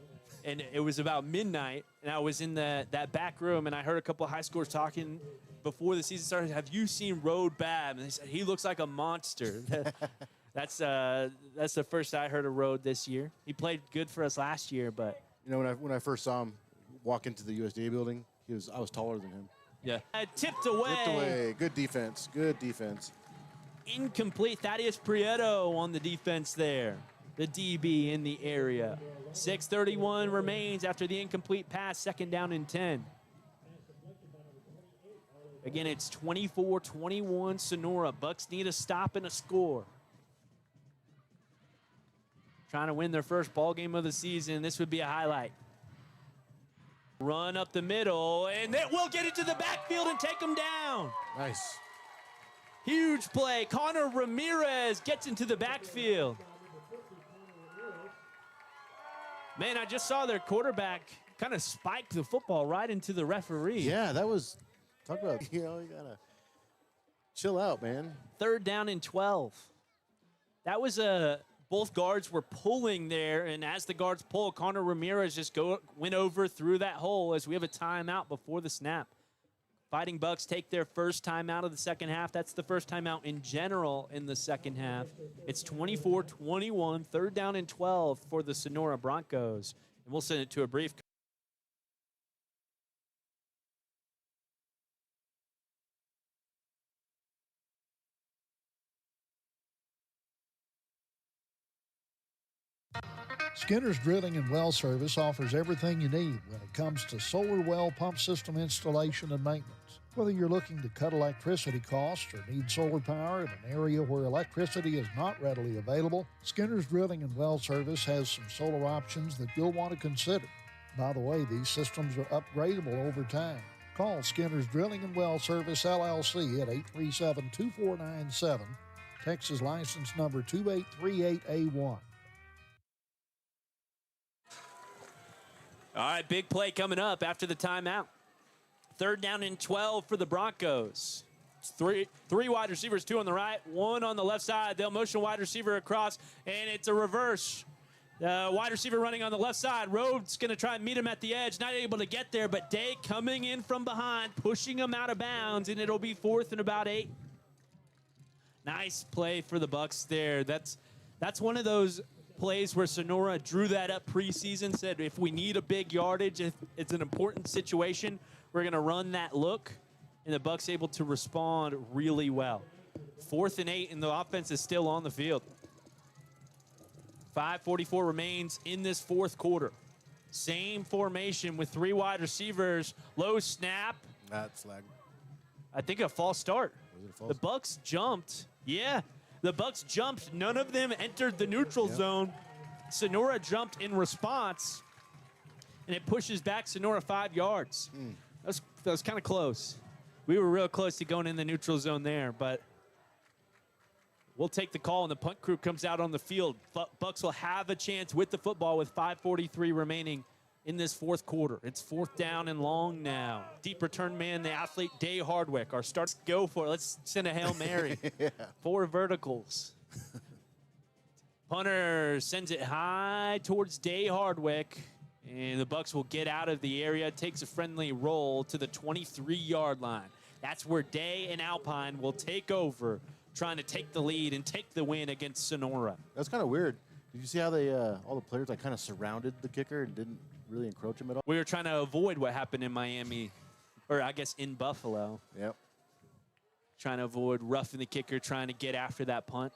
and it was about midnight, and I was in that back room, and I heard a couple of high schoolers talking before the season started. Have you seen Road Bab? And they said, he looks like a monster. That's the first I heard of Road this year. He played good for us last year, but You know, when I first saw him walk into the USDA building, I was taller than him. yeah. Tipped away. Tipped away. Good defense. Good defense. Incomplete. Thaddeus Prieto on the defense there. The DB in the area. 6:31 remains after the incomplete pass. Second down and 10. Again, it's 24-21 Sonora. Bucks need a stop and a score. Trying to win their first ball game of the season. This would be a highlight. Run up the middle, and then we'll get into the backfield and take them down. Nice. Huge play. Connor Ramirez gets into the backfield. Man, I just saw their quarterback kind of spike the football right into the referee. Yeah, that was, talk about, you got to chill out, man. Third down and 12. That was both guards were pulling there, and as the guards pull, Connor Ramirez just went over through that hole as we have a timeout before the snap. Fighting Bucks take their first timeout of the second half. That's the first timeout in general in the second half. It's 24-21, third down and 12 for the Sonora Broncos. And we'll send it to a brief. Skinner's Drilling and Well Service offers everything you need when it comes to solar well pump system installation and maintenance. Whether you're looking to cut electricity costs or need solar power in an area where electricity is not readily available, Skinner's Drilling and Well Service has some solar options that you'll want to consider. By the way, these systems are upgradable over time. Call Skinner's Drilling and Well Service LLC at 837-2497, Texas license number 2838A1. All right, big play coming up after the timeout. Third down and 12 for the Broncos. It's three wide receivers, 2 on the right, 1 on the left side. They'll motion wide receiver across, and it's a reverse. Wide receiver running on the left side. Rhodes going to try and meet him at the edge. Not able to get there, but Day coming in from behind, pushing him out of bounds, and it'll be 4th and about 8. Nice play for the Bucks there. That's one of those plays where Sonora drew that up preseason, said if we need a big yardage, if it's an important situation, we're going to run that look, and the Bucks able to respond really well. 4th and 8, and the offense is still on the field. 5:44 remains in this fourth quarter. Same formation with 3 wide receivers. Low snap. That's flag. I think a false start. Was it a false? The Bucks jumped. Yeah, the Bucks jumped. None of them entered the neutral zone. Sonora jumped in response, and it pushes back Sonora 5 yards. That was kind of close. We were real close to going in the neutral zone there, but we'll take the call, and the punt crew comes out on the field. Bucks will have a chance with the football with 5:43 remaining in this fourth quarter. It's 4th down and long now. Deep return man, the athlete, Day Hardwick. Our starts go for it. Let's send a Hail Mary. 4 verticals. Punter sends it high towards Day Hardwick, and the Bucks will get out of the area. Takes a friendly roll to the 23-yard line. That's where Day and Alpine will take over, trying to take the lead and take the win against Sonora. That's kind of weird. Did you see how they all the players kind of surrounded the kicker and didn't really encroach him at all? We were trying to avoid what happened in Miami, or I guess in Buffalo. Yep. Trying to avoid roughing the kicker, trying to get after that punt.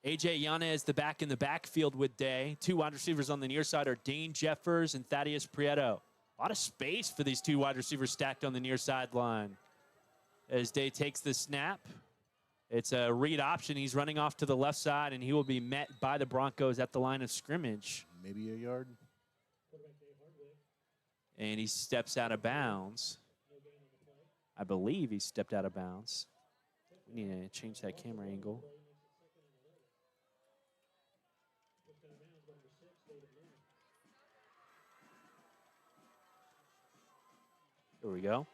A.J. Yanez, the back in the backfield with Day. 2 wide receivers on the near side are Dane Jeffers and Thaddeus Prieto. A lot of space for these 2 wide receivers stacked on the near sideline. As Day takes the snap, it's a read option. He's running off to the left side, and he will be met by the Broncos at the line of scrimmage. Maybe a yard. And he steps out of bounds. I believe he stepped out of bounds. We need to change that camera angle. There we go.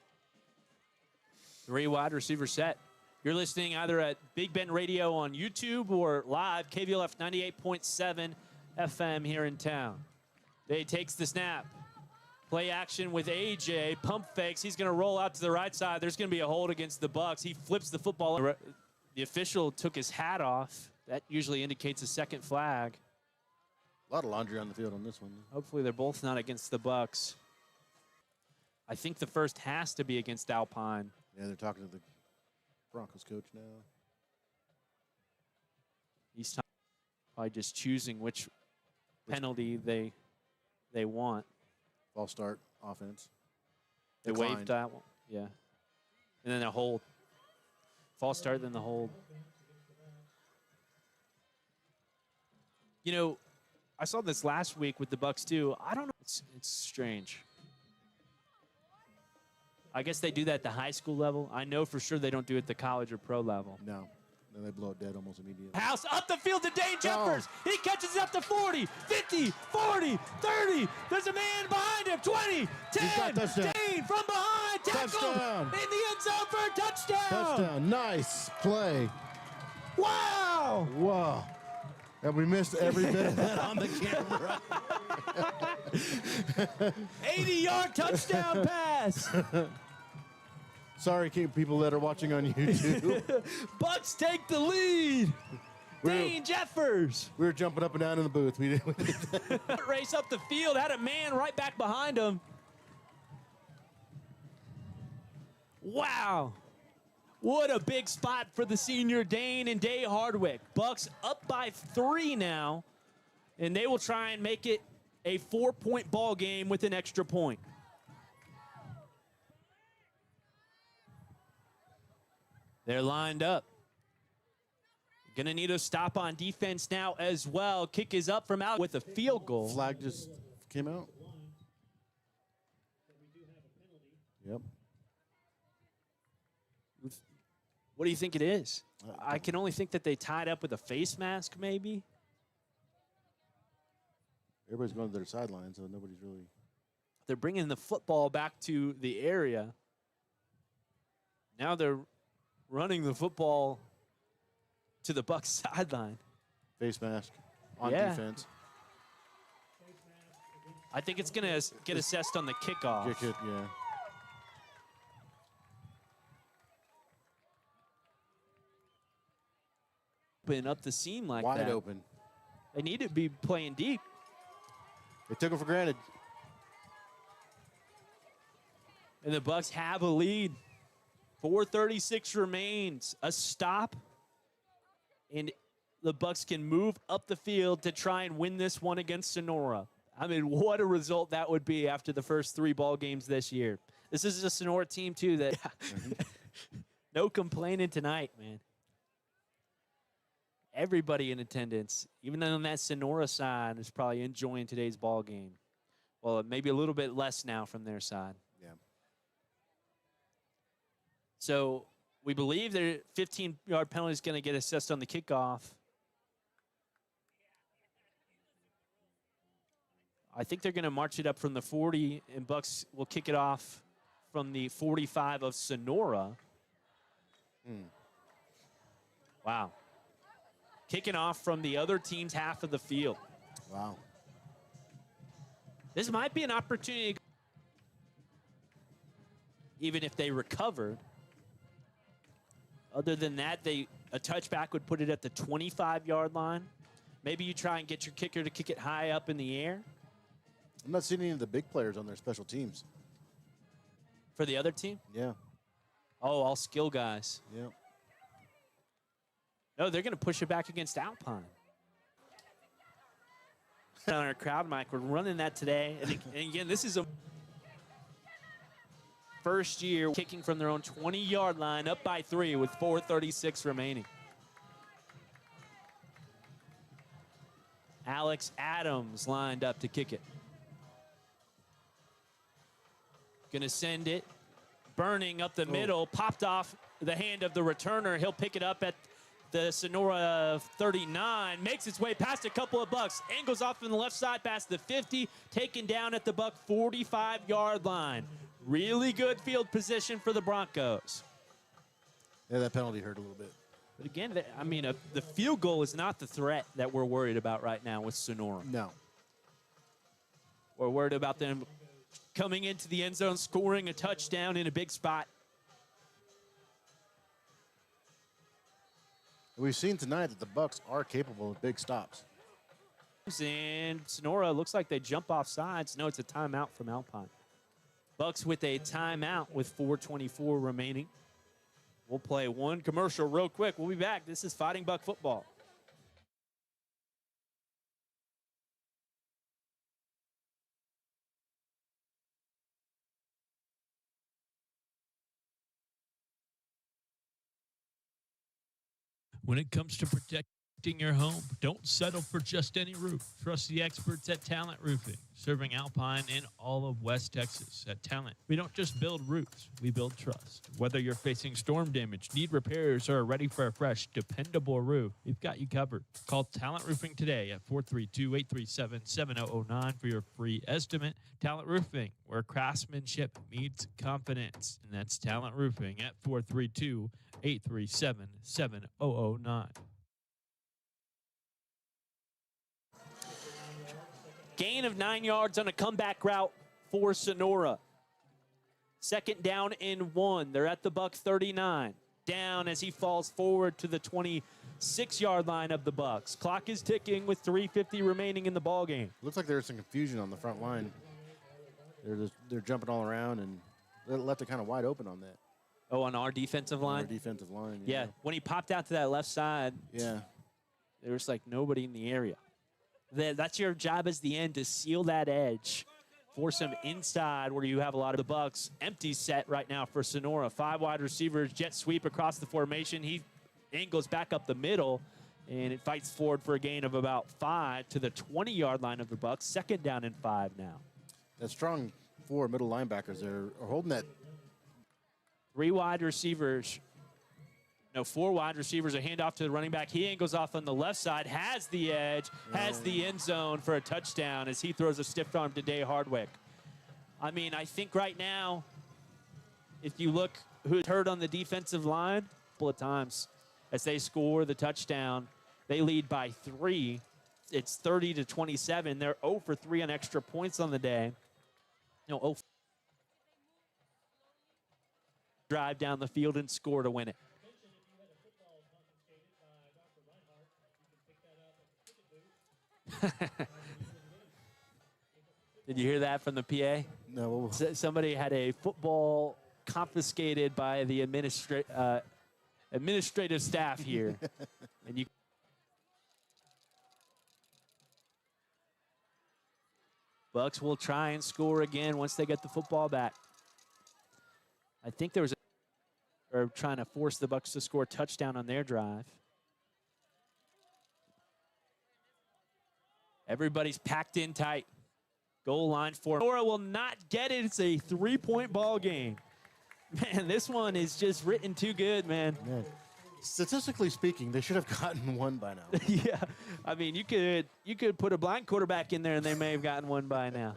3 wide receiver set. You're listening either at Big Bend Radio on YouTube or live, KVLF 98.7 FM here in town. Day takes the snap. Play action with AJ. Pump fakes. He's going to roll out to the right side. There's going to be a hold against the Bucs. He flips the football. The official took his hat off. That usually indicates a second flag. A lot of laundry on the field on this one. Hopefully they're both not against the Bucs. I think the first has to be against Alpine. Yeah, they're talking to the Broncos coach now. He's probably just choosing which penalty they want. False start offense. They waived that one. Yeah. And then a hold. False start, then the hold. You know, I saw this last week with the Bucs too. I don't know. It's strange. I guess they do that at the high school level. I know for sure they don't do it at the college or pro level. No. Then they blow it dead almost immediately. House up the field to Dane Jeffers. He catches it up to 40, 50, 40, 30. There's a man behind him. 20, 10. Dane from behind. Tackle in the end zone for a touchdown. Touchdown. Nice play. Wow. Wow. And we missed every bit of that on the camera. 80-yard touchdown pass. Sorry, people that are watching on YouTube. Bucs take the lead. Dane Jeffers. We were jumping up and down in the booth. We did race up the field, had a man right back behind him. Wow. What a big spot for the senior Dane and Day Hardwick. Bucs up by 3 now, and they will try and make it a 4-point ball game with an extra point. They're lined up. Gonna need a stop on defense now as well. Kick is up from out with a field goal. Flag just came out. Yep. What do you think it is? I can only think that they tied up with a face mask, maybe. Everybody's going to their sideline, so nobody's really. They're bringing the football back to the area. Now they're running the football to the Bucs sideline. Face mask on defense. I think it's going to get assessed on the kickoff. Kick it, yeah. Open up the seam like Wide that. Wide open. They need to be playing deep. They took it for granted. And the Bucs have a lead. 4:36 remains. A stop. And the Bucs can move up the field to try and win this one against Sonora. I mean, what a result that would be after the first 3 ball games this year. This is a Sonora team, too, that no complaining tonight, man. Everybody in attendance, even on that Sonora side, is probably enjoying today's ball game. Well, maybe a little bit less now from their side. Yeah. So we believe their 15-yard penalty is going to get assessed on the kickoff. I think they're going to march it up from the 40, and Bucs will kick it off from the 45 of Sonora. Wow. Kicking off from the other team's half of the field. Wow. This might be an opportunity, even if they recovered. Other than that, a touchback would put it at the 25-yard line. Maybe you try and get your kicker to kick it high up in the air. I'm not seeing any of the big players on their special teams. For the other team? Yeah. Oh, all skill guys. Yeah. No, they're going to push it back against Alpine. On our crowd mic, we're running that today. And again, this is a first year kicking from their own 20-yard line, up by 3 with 4:36 remaining. Alex Adams lined up to kick it. Going to send it. Burning up the middle. Popped off the hand of the returner. He'll pick it up at the Sonora 39, makes its way past a couple of Bucs, angles off on the left side past the 50, taken down at the Buck 45-yard line. Really good field position for the Broncos. Yeah, that penalty hurt a little bit. But again, I mean, the field goal is not the threat that we're worried about right now with Sonora. No. We're worried about them coming into the end zone, scoring a touchdown in a big spot. We've seen tonight that the Bucs are capable of big stops. And Sonora looks like they jump off sides. No, it's a timeout from Alpine. Bucs with a timeout with 4:24 remaining. We'll play one commercial real quick. We'll be back. This is Fighting Buck Football. When it comes to protecting your home, don't settle for just any roof. Trust the experts at Talent Roofing, serving Alpine and all of West Texas. At Talent, we don't just build roofs, we build trust. Whether you're facing storm damage, need repairs, or are ready for a fresh, dependable roof, we've got you covered. Call Talent Roofing today at 432-837-7009 for your free estimate. Talent Roofing, where craftsmanship meets confidence. And that's Talent Roofing at 432-837-7009. Gain of 9 yards on a comeback route for Sonora. Second down and 1. They're at the Buck 39. Down as he falls forward to the 26-yard line of the Bucks. Clock is ticking with 3:50 remaining in the ballgame. Looks like there's some confusion on the front line. They're jumping all around, and they left it kind of wide open on that. Oh, on our defensive line? Our defensive line, yeah. When he popped out to that left side, yeah, there was like nobody in the area. That's your job as the end, to seal that edge. Force him inside where you have a lot of the Bucks. Empty set right now for Sonora. 5 wide receivers, jet sweep across the formation. He angles back up the middle, and it fights forward for a gain of about 5 to the 20-yard line of the Bucks. Second down and 5 now. That strong 4 middle linebackers are holding that. 4 wide receivers, a handoff to the running back. He angles off on the left side, has the edge, has the end zone for a touchdown as he throws a stiff arm to Day Hardwick. I mean, I think right now, if you look who's hurt on the defensive line, a couple of times as they score the touchdown, they lead by 3. It's 30-27. They're 0 for 3 on extra points on the day. Drive down the field and score to win it. Did you hear that from the PA? No. Somebody had a football confiscated by the administrative staff here. And you. Bucks will try and score again once they get the football back. I think there was or trying to force the Bucks to score a touchdown on their drive. Everybody's packed in tight. Goal line for Sonora will not get it. It's a 3-point ball game. Man, this one is just written too good, man. Statistically speaking, they should have gotten one by now. Yeah, I mean, you could put a blind quarterback in there and they may have gotten one by now.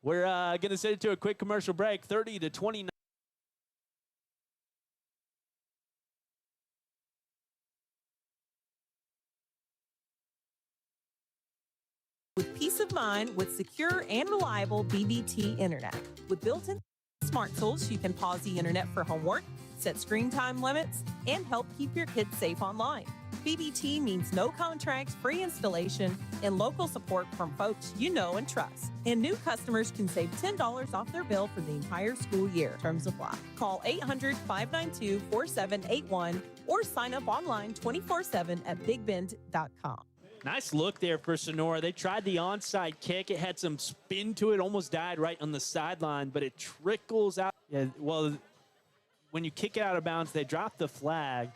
We're going to send it to a quick commercial break. 30-29. With peace of mind with secure and reliable BBT internet. With built-in smart tools, you can pause the internet for homework, set screen time limits, and help keep your kids safe online. BBT means no contracts, free installation, and local support from folks you know and trust. And new customers can save $10 off their bill for the entire school year. Terms apply. Call 800-592-4781 or sign up online 24/7 at bigbend.com. Nice look there for Sonora. They tried the onside kick. It had some spin to it, almost died right on the sideline, but it trickles out. Yeah, well, when you kick it out of bounds, they drop the flag.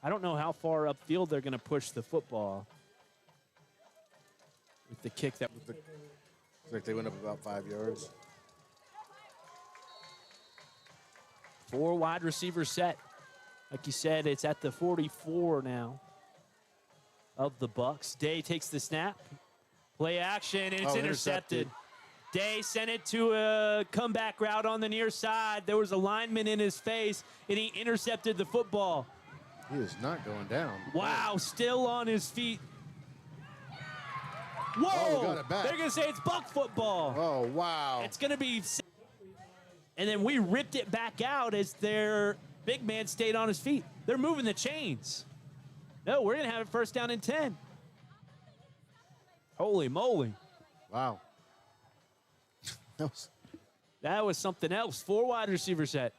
I don't know how far upfield they're going to push the football with the kick. Looks like they went up about 5 yards. 4 wide receiver set. Like you said, it's at the 44 now of the Bucks. Day takes the snap. Play action, and it's intercepted. Day sent it to a comeback route on the near side. There was a lineman in his face, and he intercepted the football. He is not going down. Wow, still on his feet. Whoa! Oh, we got it back. They're going to say it's Buck football. Oh, wow. It's going to be... And then we ripped it back out as their big man stayed on his feet. They're moving the chains. No, we're going to have it first down and 10. Holy moly. Wow. That was something else. 4 wide receiver set.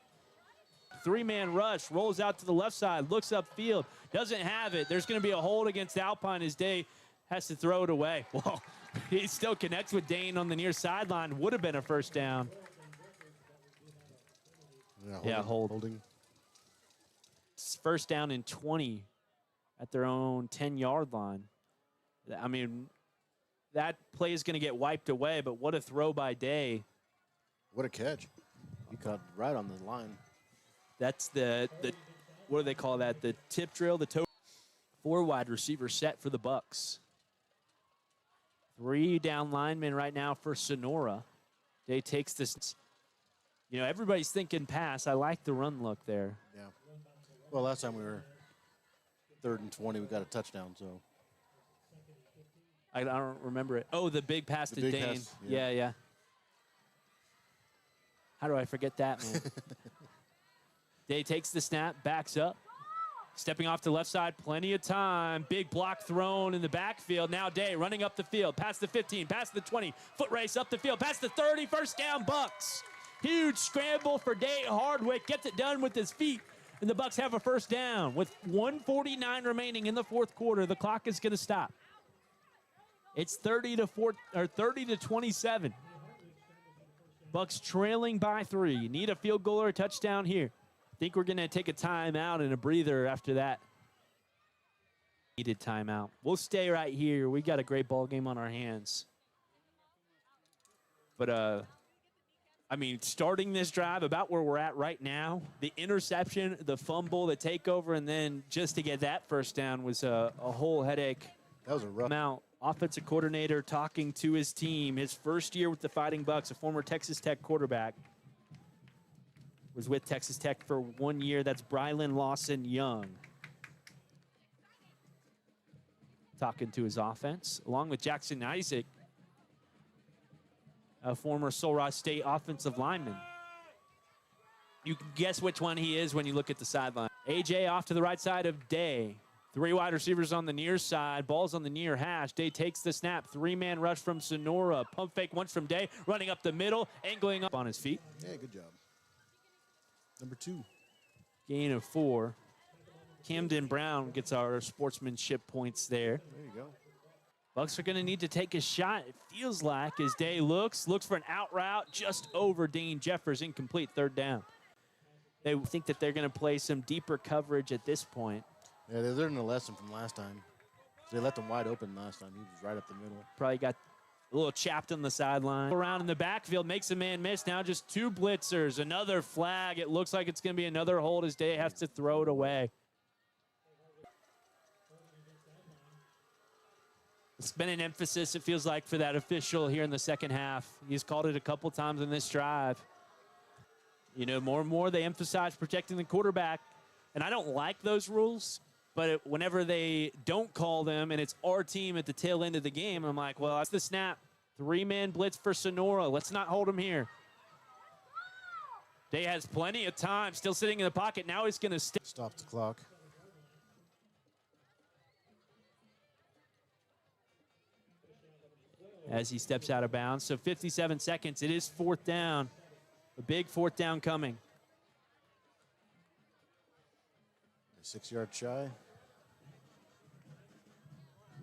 3-man rush. Rolls out to the left side. Looks upfield. Doesn't have it. There's going to be a hold against Alpine as Day has to throw it away. Well, he still connects with Dane on the near sideline. Would have been a first down. Holding. It's first down and 20 at their own 10-yard line. I mean, that play is going to get wiped away, but what a throw by Day. What a catch. He caught right on the line. That's the what do they call that? The tip drill, the toe. 4 wide receiver set for the Bucks. 3 down linemen right now for Sonora. Day takes this. You know, everybody's thinking pass. I like the run look there. Yeah. Well, last time we were 3rd and 20, we got a touchdown, so. I don't remember it. Oh, the big pass to Dane. Pass, yeah. Yeah. How do I forget that, man? Day takes the snap, backs up. Stepping off to the left side, plenty of time. Big block thrown in the backfield. Now Day running up the field, past the 15, past the 20. Foot race up the field, past the 30. First down, Bucks. Huge scramble for Day Hardwick. Gets it done with his feet. And the Bucks have a first down. With 1:49 remaining in the 4th quarter, the clock is going to stop. It's 30 to 27. Bucks trailing by 3. You need a field goal or a touchdown here. I think we're going to take a timeout and a breather after that. Needed timeout. We'll stay right here. We got a great ball game on our hands. But I mean, starting this drive about where we're at right now, the interception, the fumble, the takeover, and then just to get that first down was a whole headache. That was a rough amount. Offensive coordinator talking to his team. His first year with the Fighting Bucks, a former Texas Tech quarterback. Was with Texas Tech for 1 year. That's Brylan Lawson Young. Talking to his offense, along with Jackson Isaac, a former Sonora State offensive lineman. You can guess which one he is when you look at the sideline. AJ off to the right side of Day. 3 wide receivers on the near side. Ball's on the near hash. Day takes the snap. 3-man rush from Sonora. Pump fake once from Day. Running up the middle. Angling up on his feet. Yeah, good job. Number 2. Gain of 4. Camden Brown gets our sportsmanship points there. There you go. Bucks are going to need to take a shot, it feels like, as Day looks for an out route just over Dean Jeffers. Incomplete, 3rd down. They think that they're going to play some deeper coverage at this point. Yeah, they learned a lesson from last time. They left him wide open last time. He was right up the middle. Probably got a little chapped on the sideline. Around in the backfield, makes a man miss. Now just 2 blitzers, another flag. It looks like it's going to be another hold as Day has to throw it away. It's been an emphasis, it feels like, for that official here in the second half. He's called it a couple times in this drive. You know, more and more they emphasize protecting the quarterback. And I don't like those rules, but whenever they don't call them and it's our team at the tail end of the game, I'm like, well, that's the snap. 3-man blitz for Sonora. Let's not hold him here. Day has plenty of time, still sitting in the pocket. Now he's going to stop the clock. As he steps out of bounds. So 57 seconds. It is 4th down. A big 4th down coming. 6 yards shy.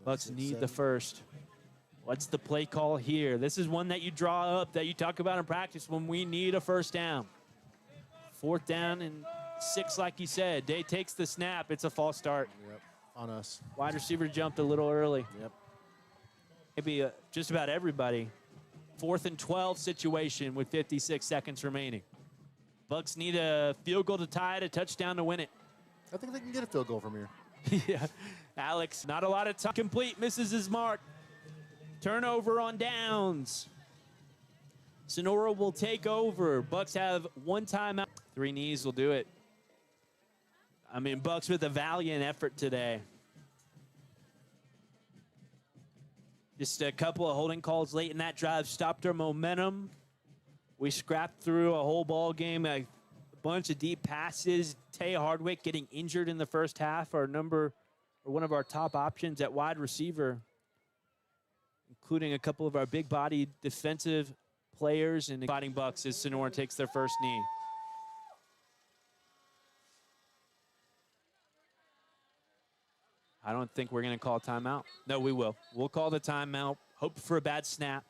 Bucks need the first. What's the play call here? This is one that you draw up, that you talk about in practice when we need a first down. 4th down and 6, like you said. Day takes the snap. It's a false start. Yep, on us. Wide receiver jumped a little early. Yep. Maybe just about everybody. 4th and 12 situation with 56 seconds remaining. Bucks need a field goal to tie it, a touchdown to win it. I think they can get a field goal from here. Yeah. Alex, not a lot of time. Complete, misses his mark. Turnover on downs. Sonora will take over. Bucks have one timeout. 3 knees will do it. I mean, Bucks with a valiant effort today. Just a couple of holding calls late in that drive stopped our momentum. We scrapped through a whole ball game, a bunch of deep passes. Tay Hardwick getting injured in the first half, one of our top options at wide receiver, including a couple of our big-bodied defensive players, and Fighting Bucks as Sonora takes their first knee. I don't think we're going to call timeout. No, we will. We'll call the timeout. Hope for a bad snap.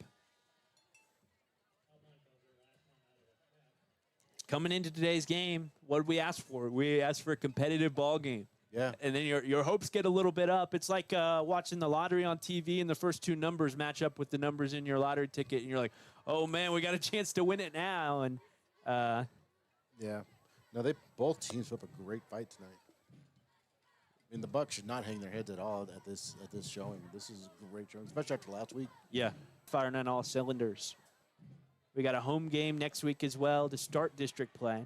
Coming into today's game, what did we ask for? We asked for a competitive ball game. Yeah. And then your hopes get a little bit up. It's like watching the lottery on TV and the first 2 numbers match up with the numbers in your lottery ticket. And you're like, oh, man, we got a chance to win it now. And yeah. No, both teams put up a great fight tonight. I mean, the Bucks should not hang their heads at all at this showing. This is a great showing, especially after last week. Yeah, firing on all cylinders. We got a home game next week as well to start district play.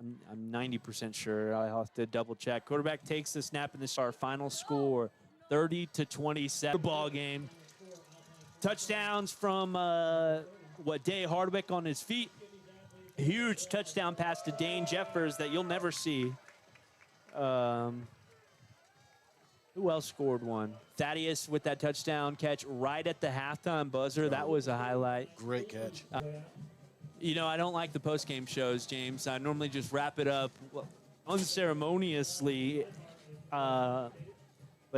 I'm 90% sure. I'll have to double check. Quarterback takes the snap, and this is our final score, 30-27 ball game. Touchdowns from Day Hardwick on his feet. Huge touchdown pass to Dane Jeffers that you'll never see. Who else scored one? Thaddeus with that touchdown catch right at the halftime buzzer. That was a highlight. Great catch. I don't like the post-game shows, James. I normally just wrap it up unceremoniously, but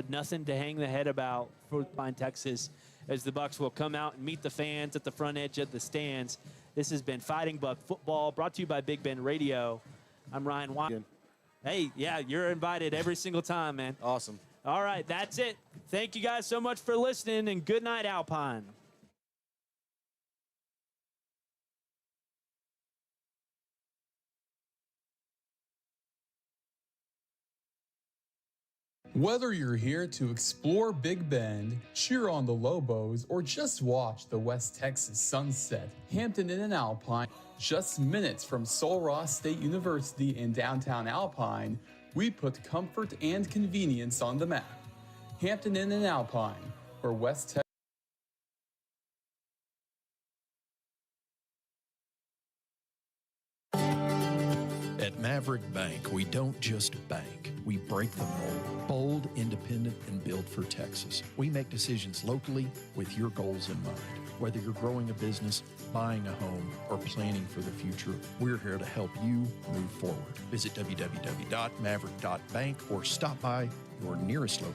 nothing to hang the head about for Alpine, Texas, as the Bucks will come out and meet the fans at the front edge of the stands. This has been Fighting Buck Football, brought to you by Big Ben Radio. I'm Ryan Watt. Hey, yeah, you're invited every single time, man. Awesome. All right, that's it. Thank you guys so much for listening, and good night, Alpine. Whether you're here to explore Big Bend, cheer on the Lobos, or just watch the West Texas sunset, Hampton Inn and Alpine, just minutes from Sul Ross State University in downtown Alpine, we put comfort and convenience on the map. Hampton Inn and Alpine, where West Texas. At Maverick Bank, we don't just bank, we break the mold. Bold, independent, and built for Texas. We make decisions locally with your goals in mind. Whether you're growing a business, buying a home, or planning for the future, we're here to help you move forward. Visit www.maverick.bank or stop by your nearest location.